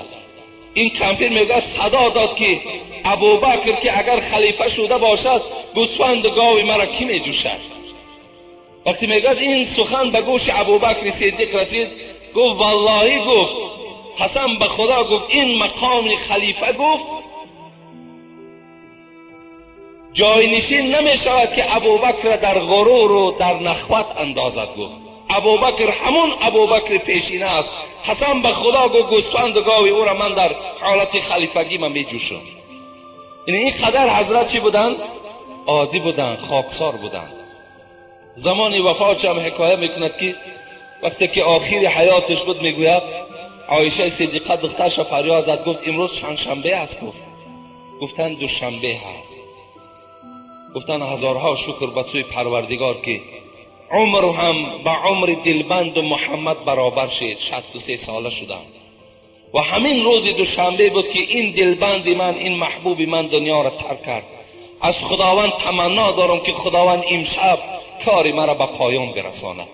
این کمپیر میگه صدا داد که ابوبکر که اگر خلیفه شده باشد گوسفند و گاو مرا کی می جوشد؟ وقتی میگه این سخن به گوش ابوبکر صدیق رسید، گفت والله، گفت قسم به خدا، گفت این مقام خلیفه، گفت جاینشین نمی شود که ابوبکر در غرور و در نخوت اندازد. گفت ابوبکر همون ابوبکر پیشینه است. قسم به خدا، گفت گوسفند و گاوی او را من در حالت خلیفگی من می جوشم. این قدر حضرت چی بودند؟ عادی بودند، خاکسار بودند. زمان وفاتش هم حکایه میکند که وقتی که آخر حیاتش بود میگوید عایشه صدیقه دخترش فریاد زد، گفت امروز چند شنبه است؟ گفتن دوشنبه هست. گفتن هزارها شکر به سوی پروردگار که عمر هم با عمر دلبند و محمد برابر شد، 63 ساله شدند. و همین روز دوشنبه بود که این دلبند من، این محبوب من دنیا را ترک کرد. از خداوند تمنا دارم که خداوند امشب کاری مرا به پایان برساند.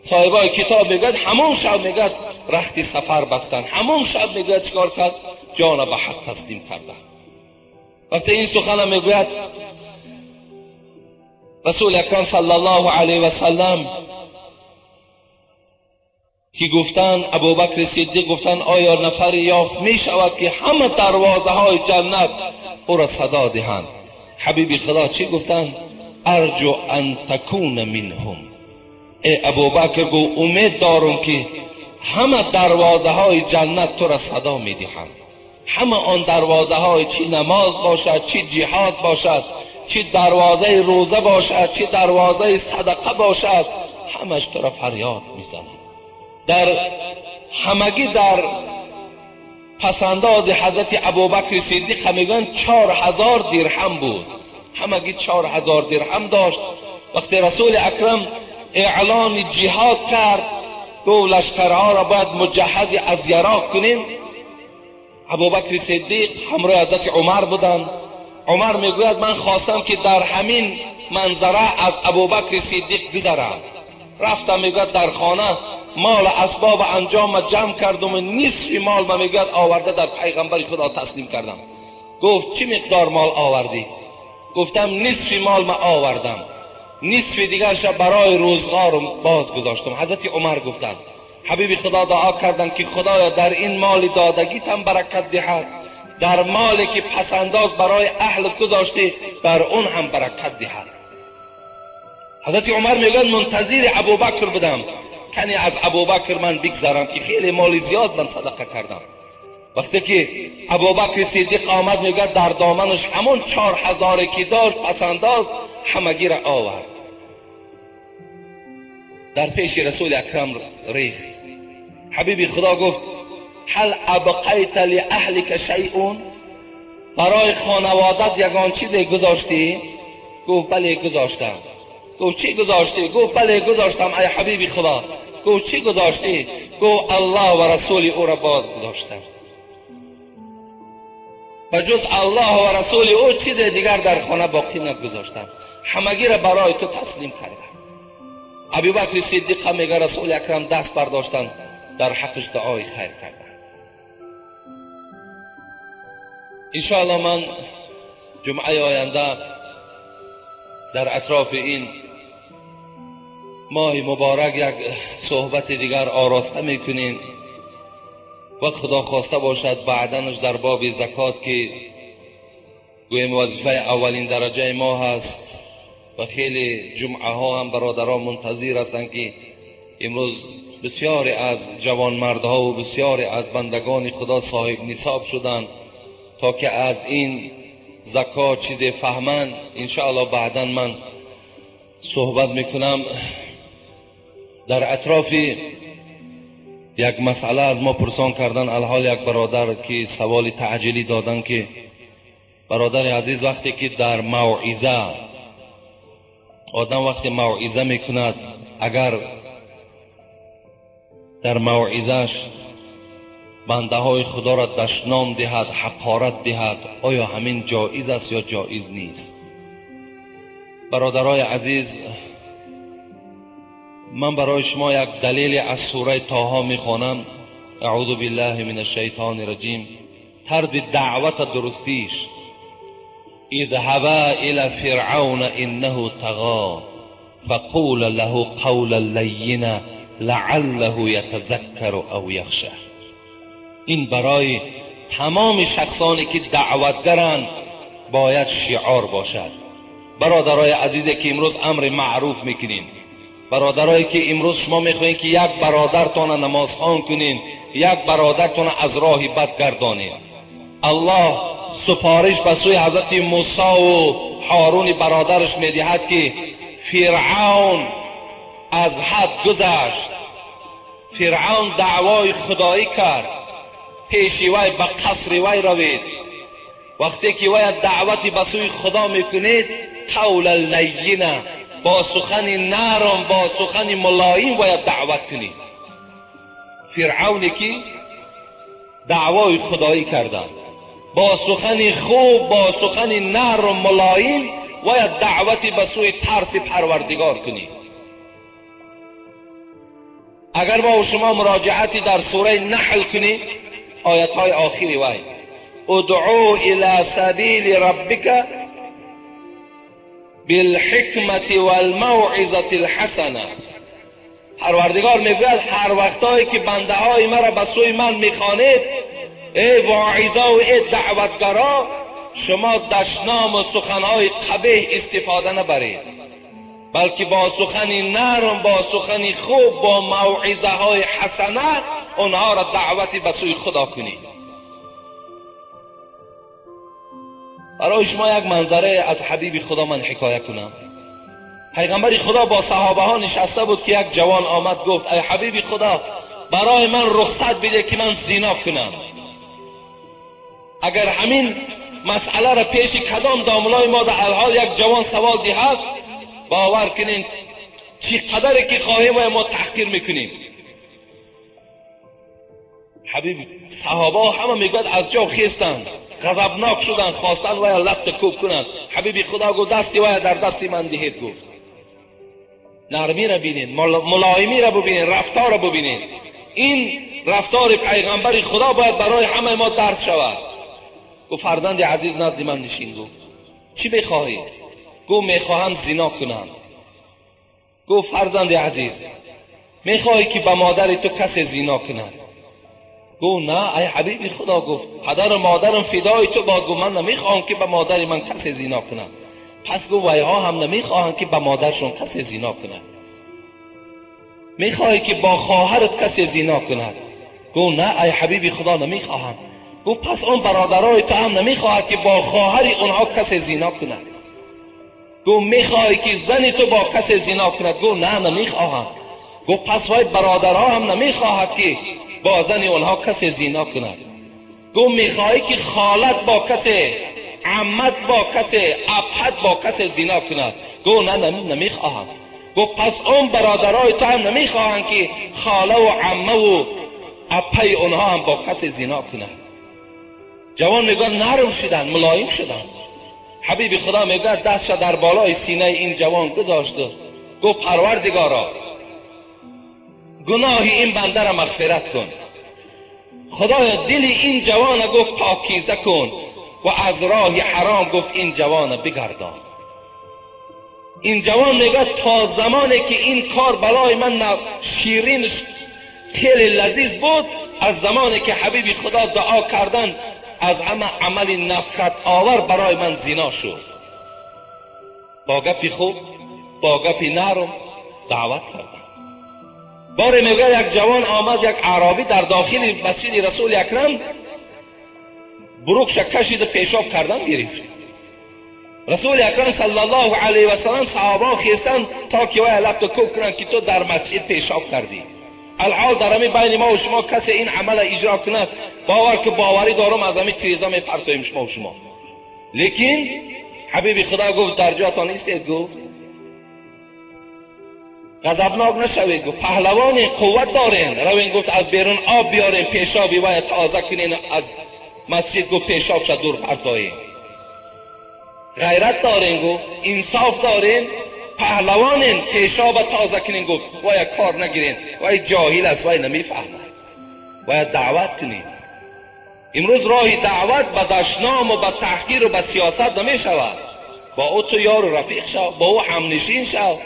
صاحبای کتاب میگه همون شب میگه رخت سفر بستن، همون شب میگه چیکار کرد؟ جان به حق تسلیم کردن. وقتی این سخن میگوید رسول اکرم صلی الله علیه و سلم که گفتن ابوبکر صدیق گفتن آیا نفر یافت می شود که همه دروازه های جنت او را صدا دهند؟ حبیب خدا چی گفتن؟ ارجو ان تکون منهم. ای ابوبکر گو امید دارم که همه دروازه های جنت تو را صدا می دهند. همه آن دروازه های، چی نماز باشد، چی جهاد باشد، چی دروازه روزه باشد، چی دروازه صدقه باشد، همش تو را فریاد میزنند. در همگی در پسنداز حضرت ابوبکر صدیق میگن 4000 درهم بود، همگی 4000 درهم داشت. وقتی رسول اکرم اعلان جهاد کرد، گفت لشکرها را باید مجهز از عراق کنیم، ابوبکر صدیق همراه حضرت عمر بودند. عمر میگوید من خواستم که در همین منظره از ابوبکر صدیق گذرم. رفتم میگوید در خانه مال اسباب انجام جمع کردم و نصف مال ما میگوید آورده در پیغمبر خدا تسلیم کردم. گفت چی مقدار مال آوردی؟ گفتم نصف مال ما آوردم، نصف دیگرش برای روزگارم باز گذاشتم. حضرت عمر گفتند حبیب خدا دعا کردند که خدایا در این مال دادگیتم برکت دهد، در مالی که پسنداز برای اهل گذاشته در اون هم برکت دهد. حضرت عمر میگن منتظر ابوبکر بودم کنی از ابوبکر من بگذرم که خیلی مال زیاد من صدقه کردم. وقتی که ابوبکر صدیق آمد میگه در دامنش همون 4000 که داشت پسنداز همگی را آورد، در پیش رسول اکرم ریخت. حبیب خدا گفت هل ابقیت لاهلک شیء؟ برای خانوادت یگان چیزی گذاشتی؟ گفت بله گذاشتم. گفت چی گذاشتی؟ گفت بله گذاشتم ای حبیب خدا. گفت چی گذاشتی؟ گفت الله و رسول او را باز گذاشتم، و جز الله و رسول او چیز دیگر در خانه باقی نگذاشتم، همگی را برای تو تسلیم کردم. ابوبکر صدیق میگه رسول اکرم دست برداشتن در حقش دعای خیر کردن. انشاءالله من جمعه آینده در اطراف این ماه مبارک یک صحبت دیگر آراسته میکنیم و خدا خواسته باشد بعدنش در باب زکات که گویم وظیفه اولین درجه ما هست و خیلی جمعه ها هم برادران منتظر هستند که امروز بسیاری از جوانمردها و بسیاری از بندگان خدا صاحب نصاب شدند تا که از این زکات چیز فهمند. انشاءالله بعدا من صحبت میکنم. در اطراف یک مسئله از ما پرسان کردن، الحال یک برادر که سوال تعجیلی دادن که برادر عزیز وقتی که در موعظه آدم وقتی موعظه میکند اگر در موعظه‌اش بنده های خدا را دشنام دهد، حقارت دهد، آیا همین جایز است یا جایز نیست؟ برادرای عزیز، من برای شما یک دلیل از سوره طه میخوانم. اعوذ بالله من الشیطان الرجیم. طرز دعوت درستیش: اذهبا الى فرعون انه طغى فقول له قولا لینا لعله یتذکر او یخشى. این برای تمام شخصانی که دعوتگرند باید شعار باشد. برادرای عزیزی که امروز امر معروف میکنین، برادرایی که امروز شما میخواین که یک برادرتان نماز خوان کنین، یک برادرتان از راه بد گردانین، الله سپارش به سوی حضرت موسی و هارون برادرش میدهد که فرعون از حد گذشت. فرعون دعوای خدایی کرد، پیش وی به قصر وی روید. وقتی که وی دعوتی به سوی خدا میکنید، قول لینا، با سخن نرم، با سخن ملایم وی دعوت کنید. فرعونی که دعوای خدایی کردند، با سخن خوب، با سخن نرم ملایم وی دعوتی به سوی ترس پروردگار کنید. اگر با شما مراجعتی در سوره نحل کنید، آیت های آخری وی: ادعو الى سبیل ربک بالحکمت والموعظة الحسنه. پروردگار میگوید هر وقتایی که بنده های مرا به سوی من میخوانید، ای واعظا و ای دعوتگرا، شما دشنام و سخنهای قبیح استفاده نبرید، بلکه با سخن نرم، با سخن خوب، با موعظه های حسنه اونها را دعوتی به سوی خدا کنید. برای شما یک منظره از حبیب خدا من حکایه کنم. پیغمبر خدا با صحابه ها نشسته بود که یک جوان آمد گفت: ای حبیب خدا، برای من رخصت بده که من زنا کنم. اگر همین مسئله را پیش کدام داملای ما در الحال یک جوان سوال دهد، باور کنین چقدر که خواهیم و ما تحقیر میکنیم. حبیب صحابه همه میگوید از جا خیستند، غضبناک شدند، خواستند وی لخت کوب کنند. حبیب خدا گفت دستی وی در دستی من دهید. گفت نرمی را ببینید، ملایمی را ببینید، رفتار را ببینید. این رفتار پیغمبر خدا باید برای همه ما درس شود. گفت فرزند عزیز نزد من نشین. گفت چی میخواهی؟ گفت میخواهم زنا کنم. گفت فرزند عزیز، میخواهی که به مادر تو کسی زنا کنند؟ گفت نه ای حبیب خدا. گفت پدر و مادرم فدای تو باد. گفت من نمیخواهم که به مادر من کسی زنا کنند. پس گفت ویها هم نمیخواهند که به مادرشون کسی زنا کنند. میخواهی که با خواهرت کسی زنا کند؟ گفت نه ای حبیب خدا نمیخواهم. گفت پس اون برادرای تو هم نمیخواهد که با خواهر اونها کسی زنا کند؟ گفت میخواهی که زن تو با کسی زنا کند؟ گفت نه نمیخواهم. گفت پس وای برادرها هم نمیخواهد که با زن اونها کسی زنا کند؟ گفت میخواهی که خالت با کسی، عمت با کسی، ابهت با کسی زنا کند؟ گفت نه نمیخواهم. گفت پس اون برادرای تو هم نمیخواهند که خاله و عمه و ابهی اونها هم با کسی زنا کند؟ جوان میگه نرم شدن، ملایم شدن. حبیب خدا میگه دستش در بالای سینه این جوان گذاشت. گفت پروردگارا، گناه این بنده را مغفرت کن. خدایا دل این جوان گفت پاکیزه کن و از راه حرام گفت این جوان بگردان. این جوان میگه تا زمانی که این کار برای من شیرین خیلی لذیذ بود، از زمانی که حبیب خدا دعا کردن از همه عمل نفرت آور برای من زنا شد. با گپی خوب، با گپی نرم دعوت کردن. بار میگه یک جوان آمد، یک اعرابی در داخل مسجد رسول اکرم بروکش کشید و پیشاب کردن گرفت. رسول اکرم صلی الله علیه و سلم صحابه خیستن تا که وی لفت کوب کنن که تو در مسجد پیشاب کردی. الحال در همین بین ما و شما کسی این عمل اجرا کند، باور که باوری دارم از همین تیزا میپرتاییم شما و شما. لیکن حبیب خدا گفت در جاتان ایستید. گفت غضبناک نشوید. گفت پهلوان قوت دارین، روین گفت از بیرون آب بیارین، پیشابی باید تازه کنین، از مسجد گفت پیشاب شد دور پرتایین. غیرت دارین، گفت انصاف دارین، پهلوانین، پیشاب تازه کنین. گفت وای کار نگیرین، وای جاهل است، وای نمیفهمه، وای دعوت کنین. امروز راه دعوت به دشنام و به تحقیر و به سیاست نمی شود. با او تو یار و رفیق شو، با او همنشین شو،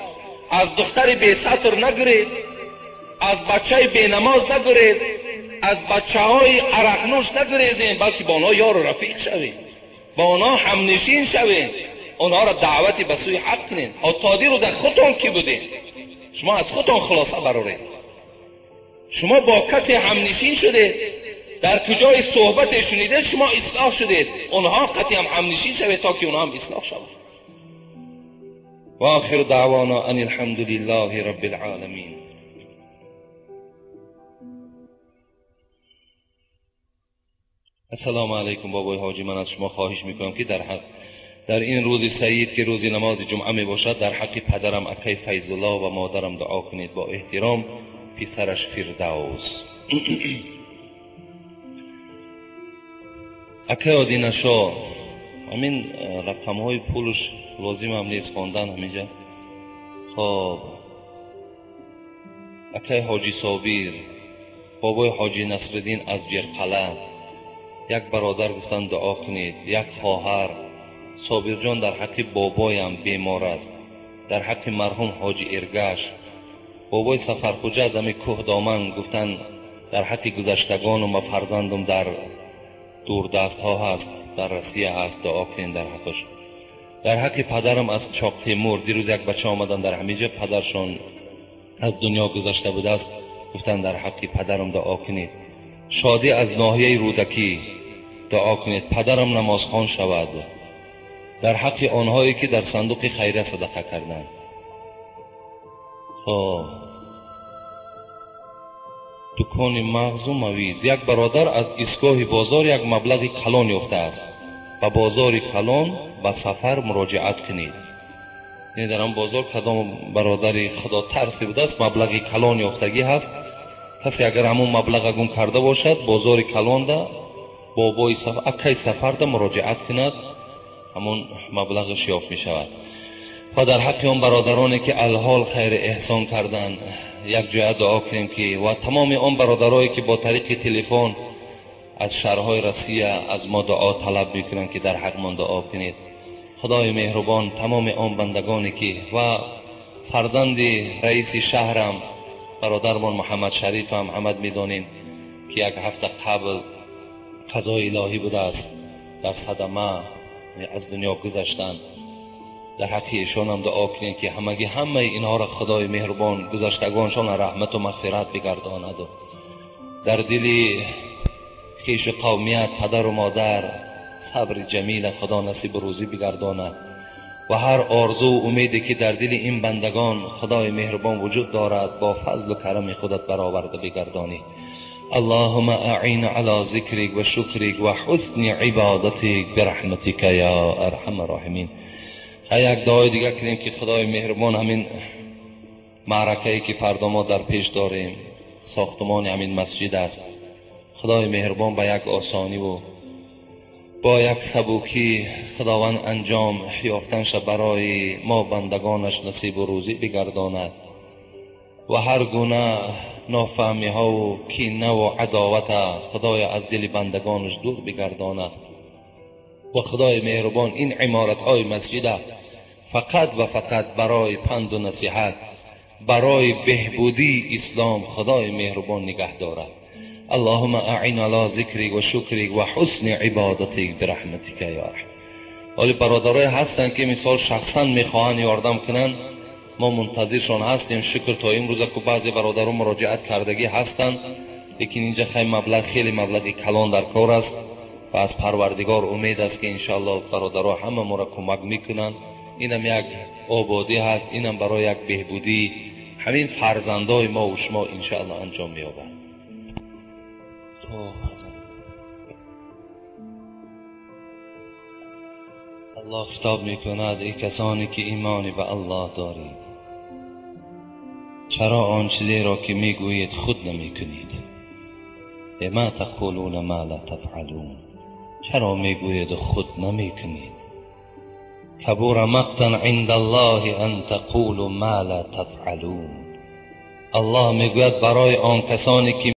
از دختر بی سطر نگریز، از بچه بی نماز نگریز، از بچه های عرق نوش نگریزین، بلکه با آنها یار و رفیق شوین، با آنها همنشین شوین، آنها را دعوتی به سوی حق کنین. تا دیروز خودتون کی بودین؟ شما از خودتون خلاصه برارید. شما با کسی همنشین شدید، در کجای صحبت شنیده شما اصلاح شدید، اونها قطعی هم همنشین شوید تا که اونها هم اصلاح شوند. و آخر دعوانا ان الحمد لله رب العالمین. السلام علیکم بابای حاجی، من از شما خواهش میکنم که در این روز سعید که روز نماز جمعه می باشد، در حق پدرم اکای فیض الله و مادرم دعا کنید. با احترام، پسرش فردوس. اکای آدینشا، همین رقم های پولش لازم هم نیست خواندن همینجا. خب اکای حاجی صابیر، بابای حاجی نصرالدین از بیرقله، یک برادر گفتن دعا کنید، یک خواهر. صابر جان در حق بابایم بیمار است، در حق مرحوم حاجی ارگش. بابای سفرخوجه از همی کوه دامن گفتن در حق گذشتگان و ما فرزندم در دور دست ها هست، در روسیه هست، دعا کنید در حقش. در حق پدرم از چاق تیمور، دیروز یک بچه آمدن در همیجه، پدرشون از دنیا گذشته بوده است، گفتن در حق پدرم دعا کنید. شادی از ناحیه رودکی، دعا کنید پدرم نمازخوان شود، در حق آنهایی که در صندوق خیریه صدقه کردند. خب دکان مغز و مویز، یک برادر از ایستگاه بازار یک مبلغ کلان یافته است، به بازار کلان به سفر مراجعت کنید. یعنی در آن بازار کدام برادری خدا ترسی بوده است، مبلغ کلان یافتگی هست، کسی اگر همون مبلغ گم کرده باشد، بازار کلان ده بابای سفر اکی سفر ده مراجعت کند، همون مبلغش یافت می شود. و در حق آن برادرانی که الحال خیر احسان کردند، یک جای دعا کنیم که و تمام آن برادرایی که با طریق تلفن از شهرهای روسیه از ما دعا طلب میکنند که در حق من دعا کنید. خدای مهربان تمام آن بندگانی که و فرزند رئیس شهرم برادرمان محمد شریف هم حمد میدانیم که یک هفته قبل قضای الهی بوده است، در صدمه از دنیا گذشتند. در حق ایشان هم دعا کنید که همه اینها را خدای مهربان گذشتگانشان رحمت و مغفرت بگرداند. در دل خویش قومیت پدر و مادر صبر جمیل خدا نصیب روزی بگرداند و هر آرزو و امیدی که در دل این بندگان خدای مهربان وجود دارد با فضل و کرم خودت برآورده بگردانی. اللهم اعین علی ذکرک و شکرک و حسن عبادتک برحمتک یا ارحم الراحمین. یک دعای دیگه کنیم که خدای مهربان همین معرکه‌ای که فردا ما در پیش داریم، ساختمان همین مسجد است، خدای مهربان با یک آسانی و با یک سبوکی خداوند انجام یافتنش برای ما بندگانش نصیب و روزی بگرداند و هر گونه نافهمی ها و کینه و عداوت خدای از دل بندگانش دور بگرداند و خدای مهربان این عمارت های مسجد فقط و فقط برای پند و نصیحت، برای بهبودی اسلام خدای مهربان نگه دارد. اللهم اعین علی ذکرک و شکرک و حسن عبادتک برحمتک یا ارحم. ولی برادرای هستن که مثال شخصا میخواهن یاردم کنن، ما منتظرشان هستیم. شکر تا امروز که بعضی برادران مراجعت کردگی هستند، لیکن اینجا خیلی مبلغ کلان در کار است و از پروردگار امید است که انشاءالله برادرها همه ما را کمک میکنن. اینم یک آبادی هست، اینم برای یک بهبودی همین فرزندای ما و شما انشاءالله انجام مییابد. الله خطاب میکند ای کسانی که ایمانی به الله دارید، چرا آن چیزی را که میگویید خود نمیکنید؟ لما تقولون ما لا تفعلون، چرا میگویید خود نمیکنید؟ کبر مقتا عند الله ان تقولوا ما لا تفعلون. الله میگوید برای آن کسانی که